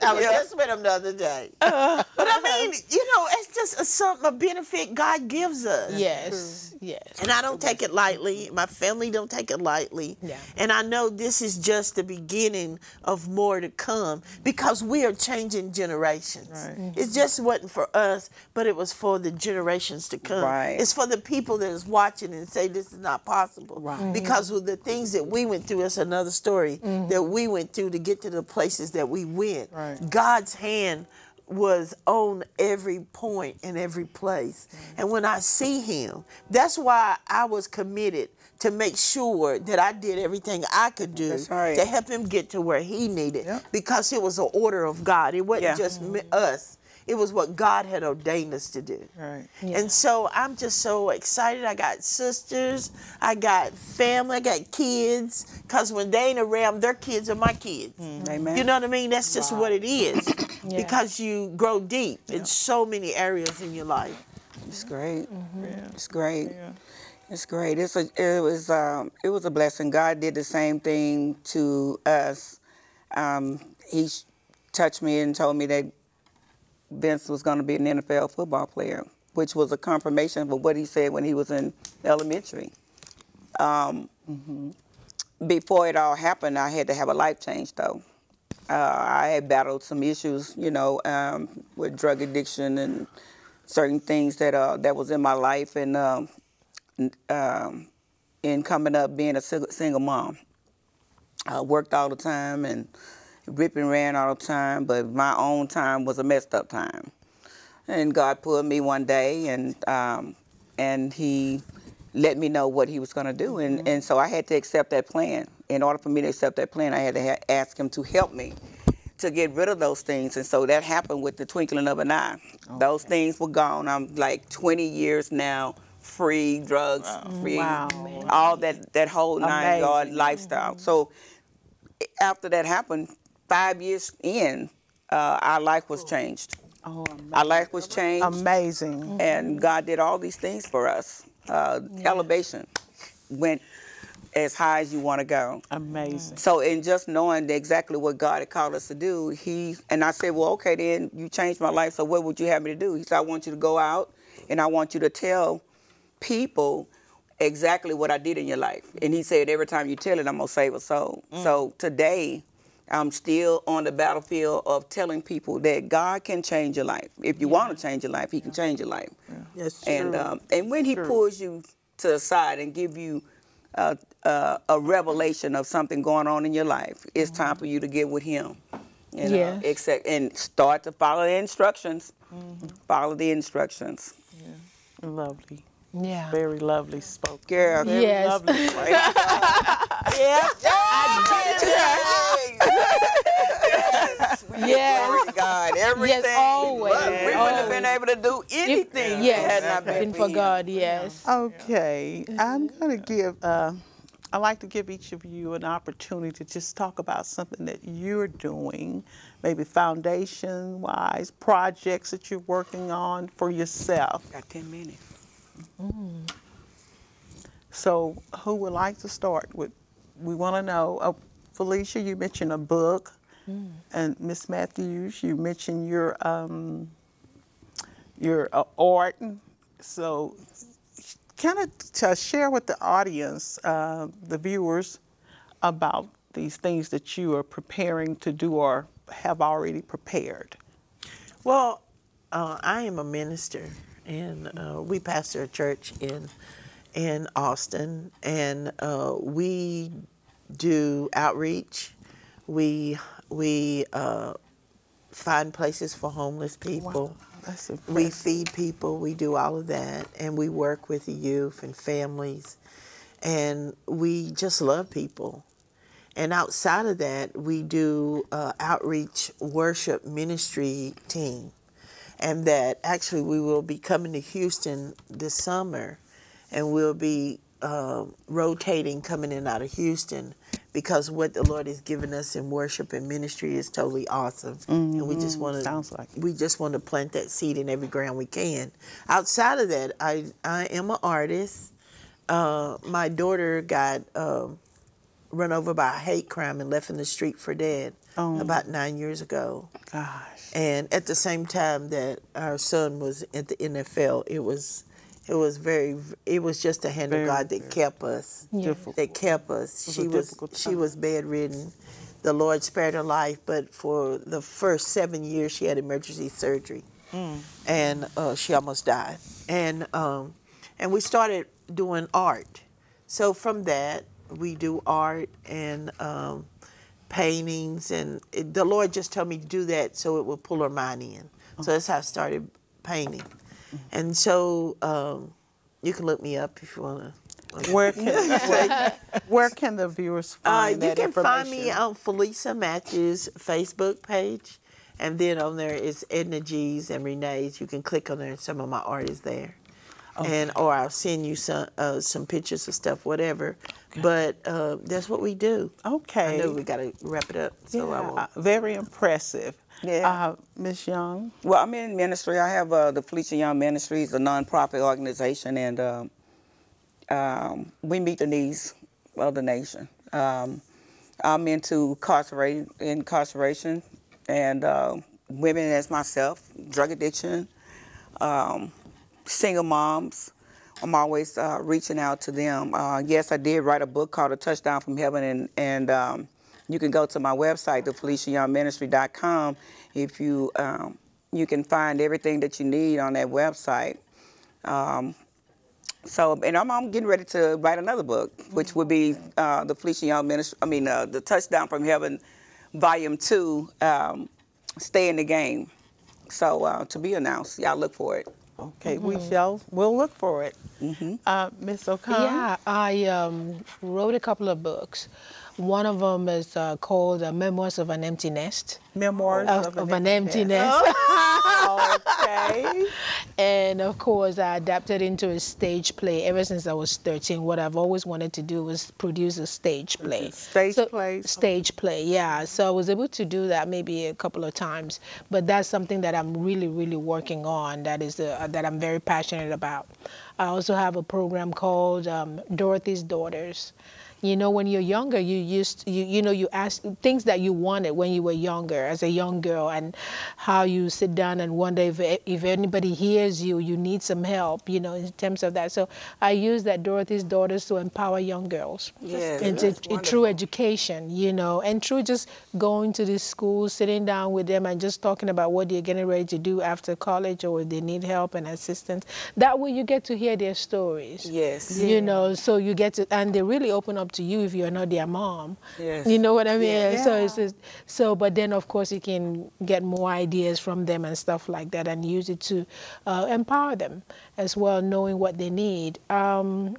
Speaker 4: I was just with him the other day. But it's just a benefit God gives us.
Speaker 3: Yes, yes.
Speaker 4: And I don't take it lightly. My family don't take it lightly. Yeah. And I know this is just the beginning of more to come because we are changing generations. Right. It just wasn't for us, but it was for the generations to come. Right. It's for the people that is watching and say this is not possible. Right. Because of the things that we went through, it's another story, that we went through to get to the places that we went. Right. God's hand was on every point and every place. And when I see him, that's why I was committed to make sure that I did everything I could do to help him get to where he needed, because it was an order of God. It wasn't just us. It was what God had ordained us to do. Right. Yeah. And so I'm just so excited. I got sisters, I got family, I got kids, because when they ain't around, their kids are my kids. Amen. You know what I mean? That's just what it is, because you grow deep in so many areas in your life.
Speaker 2: It's great. It's great. Yeah. It's great. It was a blessing. God did the same thing to us. He touched me and told me that Vince was going to be an NFL football player, which was a confirmation of what he said when he was in elementary. Before it all happened, I had to have a life change, though. I had battled some issues, with drug addiction and certain things that was in my life, and in coming up being a single mom. I worked all the time and ripped and ran all the time, but my own time was a messed up time. And God pulled me one day, and He let me know what He was going to do, and so I had to accept that plan. In order for me to accept that plan, I had to ask Him to help me to get rid of those things, and so that happened with the twinkling of an eye. Okay. Those things were gone. I'm like 20 years now, free, drugs free, all that whole 9-yard lifestyle. So after that happened, 5 years in, our life was changed.
Speaker 1: Oh, amazing.
Speaker 2: Our life was changed.
Speaker 1: Amazing.
Speaker 2: And God did all these things for us. Elevation went as high as you want to go.
Speaker 1: Amazing.
Speaker 2: So in just knowing exactly what God had called us to do, and I said, well, okay, then you changed my life, so what would you have me to do? He said, I want you to go out and I want you to tell people exactly what I did in your life. And he said, every time you tell it, I'm going to save a soul. So today, I'm still on the battlefield of telling people that God can change your life. If you want to change your life, He can change your life.
Speaker 4: That's true.
Speaker 2: And when He pulls you to the side and give you a revelation of something going on in your life, it's time for you to get with Him. And start to follow the instructions. Follow the instructions.
Speaker 1: Lovely.
Speaker 3: Yeah.
Speaker 1: Very lovely spoken.
Speaker 2: Girl.
Speaker 1: Very lovely.
Speaker 2: Glory to God. Everything.
Speaker 3: Yes, always.
Speaker 2: We wouldn't have been able to do anything if it had not been
Speaker 3: for God, yes.
Speaker 1: Okay, I'm going to give, I'd like to give each of you an opportunity to just talk about something that you're doing, maybe foundation-wise, projects that you're working on for yourself.
Speaker 2: Got 10 minutes.
Speaker 1: So who would like to start with? We want to know, Felicia, you mentioned a book, and Miss Matthews, you mentioned your art. So kind of share with the audience, the viewers, about these things that you are preparing to do or have already prepared.
Speaker 4: Well, I am a minister, and we pastor a church in Austin, and we do outreach. We find places for homeless people.
Speaker 1: Wow, that's impressive.
Speaker 4: We feed people. We do all of that, and we work with the youth and families, and we just love people. And outside of that, we do outreach worship ministry team, and that actually we will be coming to Houston this summer, and we'll be rotating coming in out of Houston, because what the Lord has given us in worship and ministry is totally awesome, and we just want to plant that seed in every ground we can. Outside of that, I am an artist. My daughter got run over by a hate crime and left in the street for dead about 9 years ago.
Speaker 1: Gosh.
Speaker 4: And at the same time that our son was at the NFL, it was just the hand of God that kept us. That kept us. She was bedridden. The Lord spared her life, but for the first 7 years she had emergency surgery, and she almost died. And we started doing art. So from that we do art and paintings, and the Lord just told me to do that so it would pull her mind in. So that's how I started painting. And so you can look me up if you want to.
Speaker 1: Where can the viewers find that information?
Speaker 4: You can find me on Felicia Matthews' Facebook page, and then on there is Edna G's and Renee's. You can click on there, and some of my art is there. Okay. Or I'll send you some pictures of stuff, whatever. Okay. But that's what we do.
Speaker 1: Okay.
Speaker 4: I know we got to wrap it up. So
Speaker 1: very impressive.
Speaker 2: Yeah.
Speaker 1: Ms. Young?
Speaker 2: Well, I'm in ministry. I have the Felicia Young Ministries, a nonprofit organization, and we meet the needs of the nation. I'm into incarceration and women as myself, drug addiction, single moms. I'm always reaching out to them. Yes, I did write a book called A Touchdown from Heaven, and you can go to my website, thefeliciayoungministry.com. If you can find everything that you need on that website. So, and I'm getting ready to write another book, which would be the Felicia Young Ministry. I mean, the Touchdown from Heaven, Volume 2. Stay in the Game. So to be announced. Y'all look for it.
Speaker 1: Okay, we'll look for it. Miss O'Connor?
Speaker 3: Yeah, I wrote a couple of books. One of them is called Memoirs of an Empty Nest.
Speaker 1: Memoirs
Speaker 3: of an Empty Nest.
Speaker 1: Okay.
Speaker 3: And of course, I adapted into a stage play. Ever since I was 13, what I've always wanted to do was produce a stage play.
Speaker 1: Stage play?
Speaker 3: Stage play, yeah. So I was able to do that maybe a couple of times. But that's something that I'm really, really working on. That is that I'm very passionate about. I also have a program called Dorothy's Daughters. You know, when you're younger, you ask things that you wanted when you were younger, as a young girl, and how you sit down and wonder if anybody hears you, you need some help, you know, in terms of that. So I use that Dorothy's Daughters to empower young girls.
Speaker 2: Yes,
Speaker 3: into through education, you know, and through just going to these schools, sitting down with them and just talking about what they're getting ready to do after college, or if they need help and assistance. That way you get to hear their stories.
Speaker 2: Yes.
Speaker 3: You know, so you get to, and they really open up to you if you're not their mom.
Speaker 2: Yes.
Speaker 3: You know what I mean?
Speaker 1: Yeah.
Speaker 3: So it's just, but then of course you can get more ideas from them and stuff like that, and use it to empower them as well, knowing what they need. And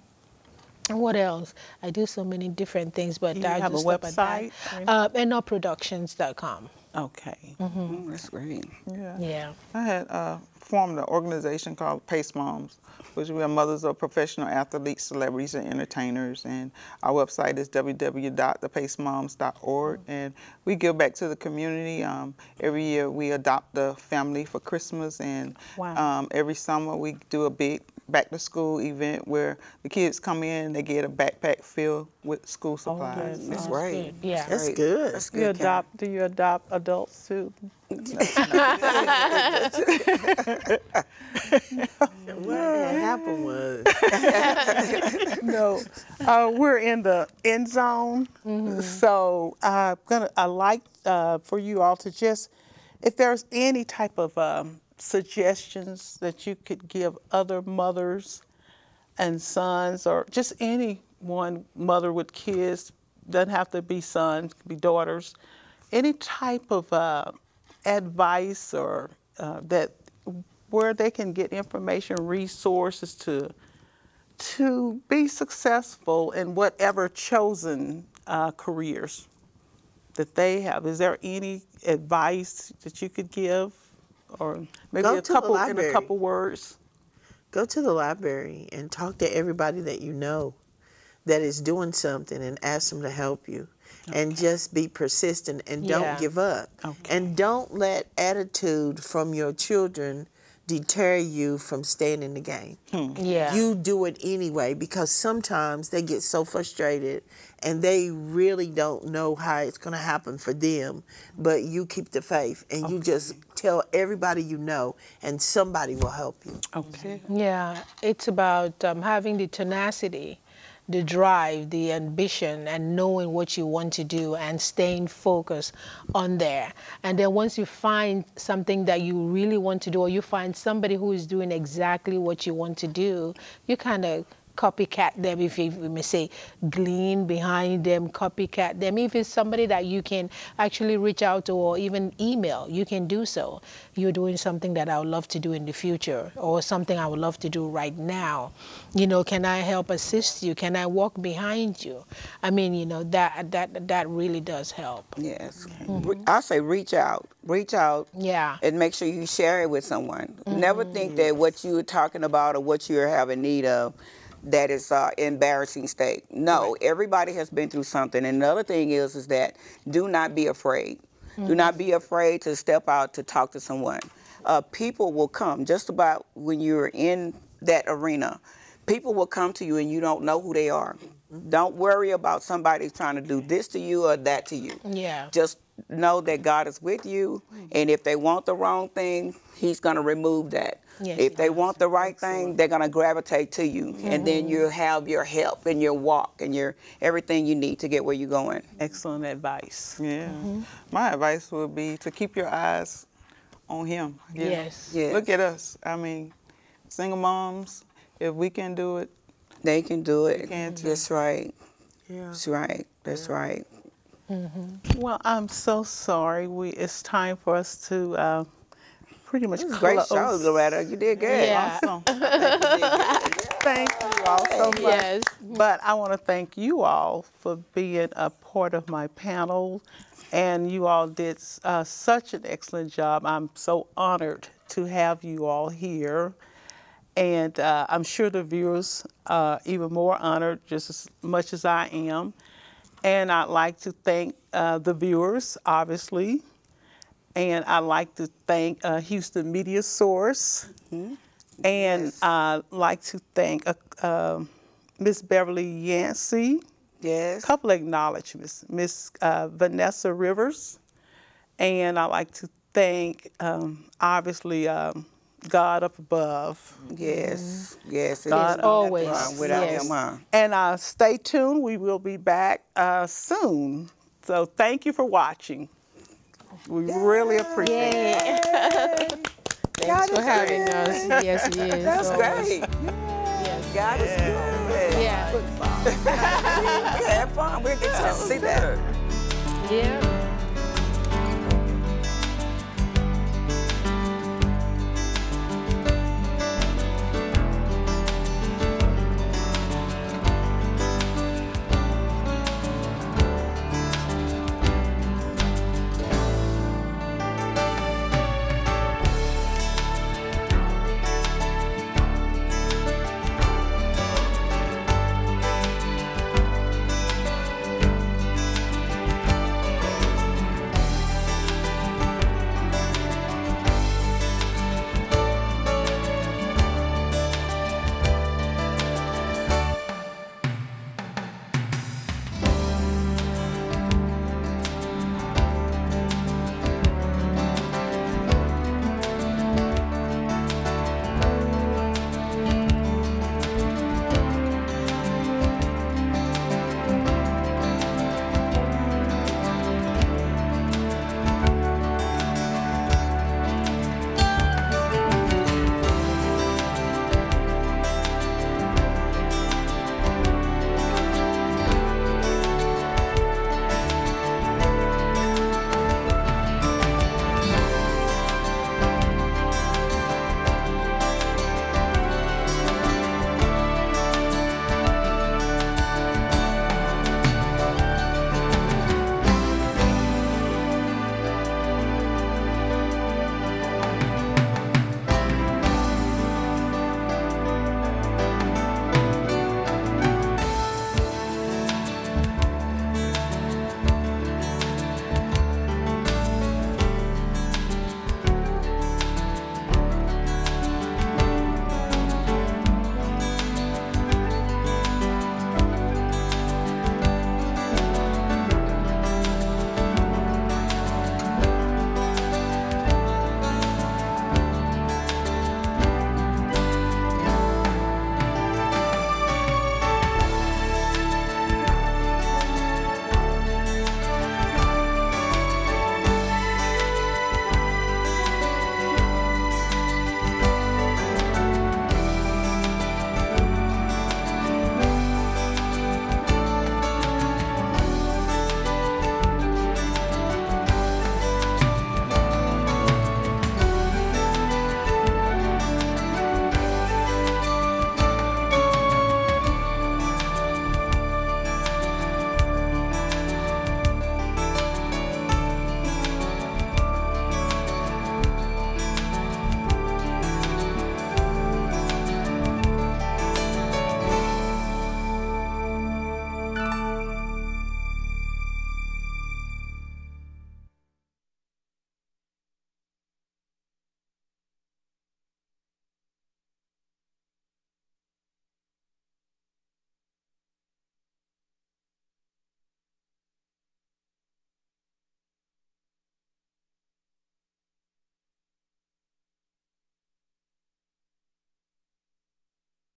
Speaker 3: what else? I do so many different things, but
Speaker 1: Do you
Speaker 3: I
Speaker 1: have
Speaker 3: just
Speaker 1: a
Speaker 3: stop at
Speaker 1: website?
Speaker 3: that. NOproductions.com.
Speaker 1: Okay.
Speaker 2: That's great.
Speaker 5: Yeah.
Speaker 3: Yeah.
Speaker 5: I had formed an organization called Pace Moms, which we are mothers of professional athletes, celebrities, and entertainers. And our website is www.thepacemoms.org. And we give back to the community. Every year we adopt a family for Christmas, and
Speaker 1: Wow.
Speaker 5: every summer we do a big back-to-school event where the kids come in and they get a backpack filled with school supplies.
Speaker 1: good.
Speaker 2: That's great.
Speaker 3: Yeah.
Speaker 4: That's
Speaker 2: Great.
Speaker 4: good.
Speaker 2: That's
Speaker 1: You
Speaker 2: good. Karen.
Speaker 1: do you adopt adults too?
Speaker 4: What had happened was
Speaker 1: No, we're in the end zone. So I'd like for you all to just, if there's any type of suggestions that you could give other mothers and sons, or just any one mother with kids, doesn't have to be sons, could be daughters, any type of advice or that where they can get information, resources to be successful in whatever chosen careers that they have. Is there any advice that you could give, or maybe
Speaker 4: Go
Speaker 1: a
Speaker 4: to the
Speaker 1: couple in a
Speaker 4: library.
Speaker 1: couple words?
Speaker 4: go to the library and talk to everybody that you know that is doing something, and ask them to help you. And just be persistent, and
Speaker 3: Yeah.
Speaker 4: don't give up.
Speaker 1: Okay.
Speaker 4: And don't let attitude from your children deter you from staying in the game.
Speaker 3: Yeah.
Speaker 4: You do it anyway, because sometimes they get so frustrated and they really don't know how it's going to happen for them. But you keep the faith, and you just tell everybody you know, and somebody will help you.
Speaker 1: Okay.
Speaker 3: Yeah, it's about having the tenacity, the drive, the ambition, and knowing what you want to do and staying focused on there. And then once you find something that you really want to do, or you find somebody who is doing exactly what you want to do, you kind of copycat them, if you may say, glean behind them, copycat them. If it's somebody that you can actually reach out to or even email, you can do so. You're doing something that I would love to do in the future, or something I would love to do right now. You know, can I help assist you? Can I walk behind you? I mean, you know, that really does help.
Speaker 2: Yes. I say reach out. Reach out.
Speaker 3: Yeah.
Speaker 2: And make sure you share it with someone. Never think that what you're talking about or what you're having need of, that is embarrassing state. No, everybody has been through something. And the other thing is that do not be afraid. Do not be afraid to step out to talk to someone. People will come just about when you're in that arena. People will come to you and you don't know who they are. Don't worry about somebody trying to do this to you or that to you.
Speaker 3: Yeah.
Speaker 2: Just know that God is with you, and if they want the wrong thing, He's going to remove that.
Speaker 3: Yes,
Speaker 2: If
Speaker 3: He
Speaker 2: they
Speaker 3: does.
Speaker 2: want the right thing, they're going to gravitate to you, and then you'll have your help and your walk and your everything you need to get where you're going.
Speaker 1: Excellent advice.
Speaker 5: Yeah. My advice would be to keep your eyes on Him. Yeah.
Speaker 3: Yes.
Speaker 2: Yes.
Speaker 5: Look at us. I mean, single moms, if we can do it,
Speaker 2: They can do it.
Speaker 5: can too.
Speaker 2: That's right.
Speaker 4: Yeah.
Speaker 2: That's right. That's right.
Speaker 1: Well, I'm so sorry. It's time for us to pretty much close.
Speaker 2: Great show, Loretta. You did good.
Speaker 3: Yeah.
Speaker 1: Awesome. Thank you all so much.
Speaker 3: Yes.
Speaker 1: But I want to thank you all for being a part of my panel. And you all did such an excellent job. I'm so honored to have you all here. And I'm sure the viewers are even more honored, just as much as I am. And I'd like to thank the viewers, obviously. And I'd like to thank Houston Media Source. And I'd like to thank Miss Beverly Yancey.
Speaker 2: Yes.
Speaker 1: A couple of acknowledgements. Miss Vanessa Rivers. And I'd like to thank, obviously, God up above.
Speaker 2: Yes. Yes. it
Speaker 1: God
Speaker 2: is.
Speaker 3: always.
Speaker 2: Without
Speaker 3: Yes.
Speaker 2: him, huh?
Speaker 1: And stay tuned. We will be back soon. So thank you for watching. We really appreciate it.
Speaker 3: Thanks for having us. Yes, he is.
Speaker 2: That's
Speaker 3: always.
Speaker 2: great.
Speaker 3: Yes.
Speaker 2: God is good.
Speaker 3: Yeah.
Speaker 2: We had fun. We'll get to see that.
Speaker 3: Yeah.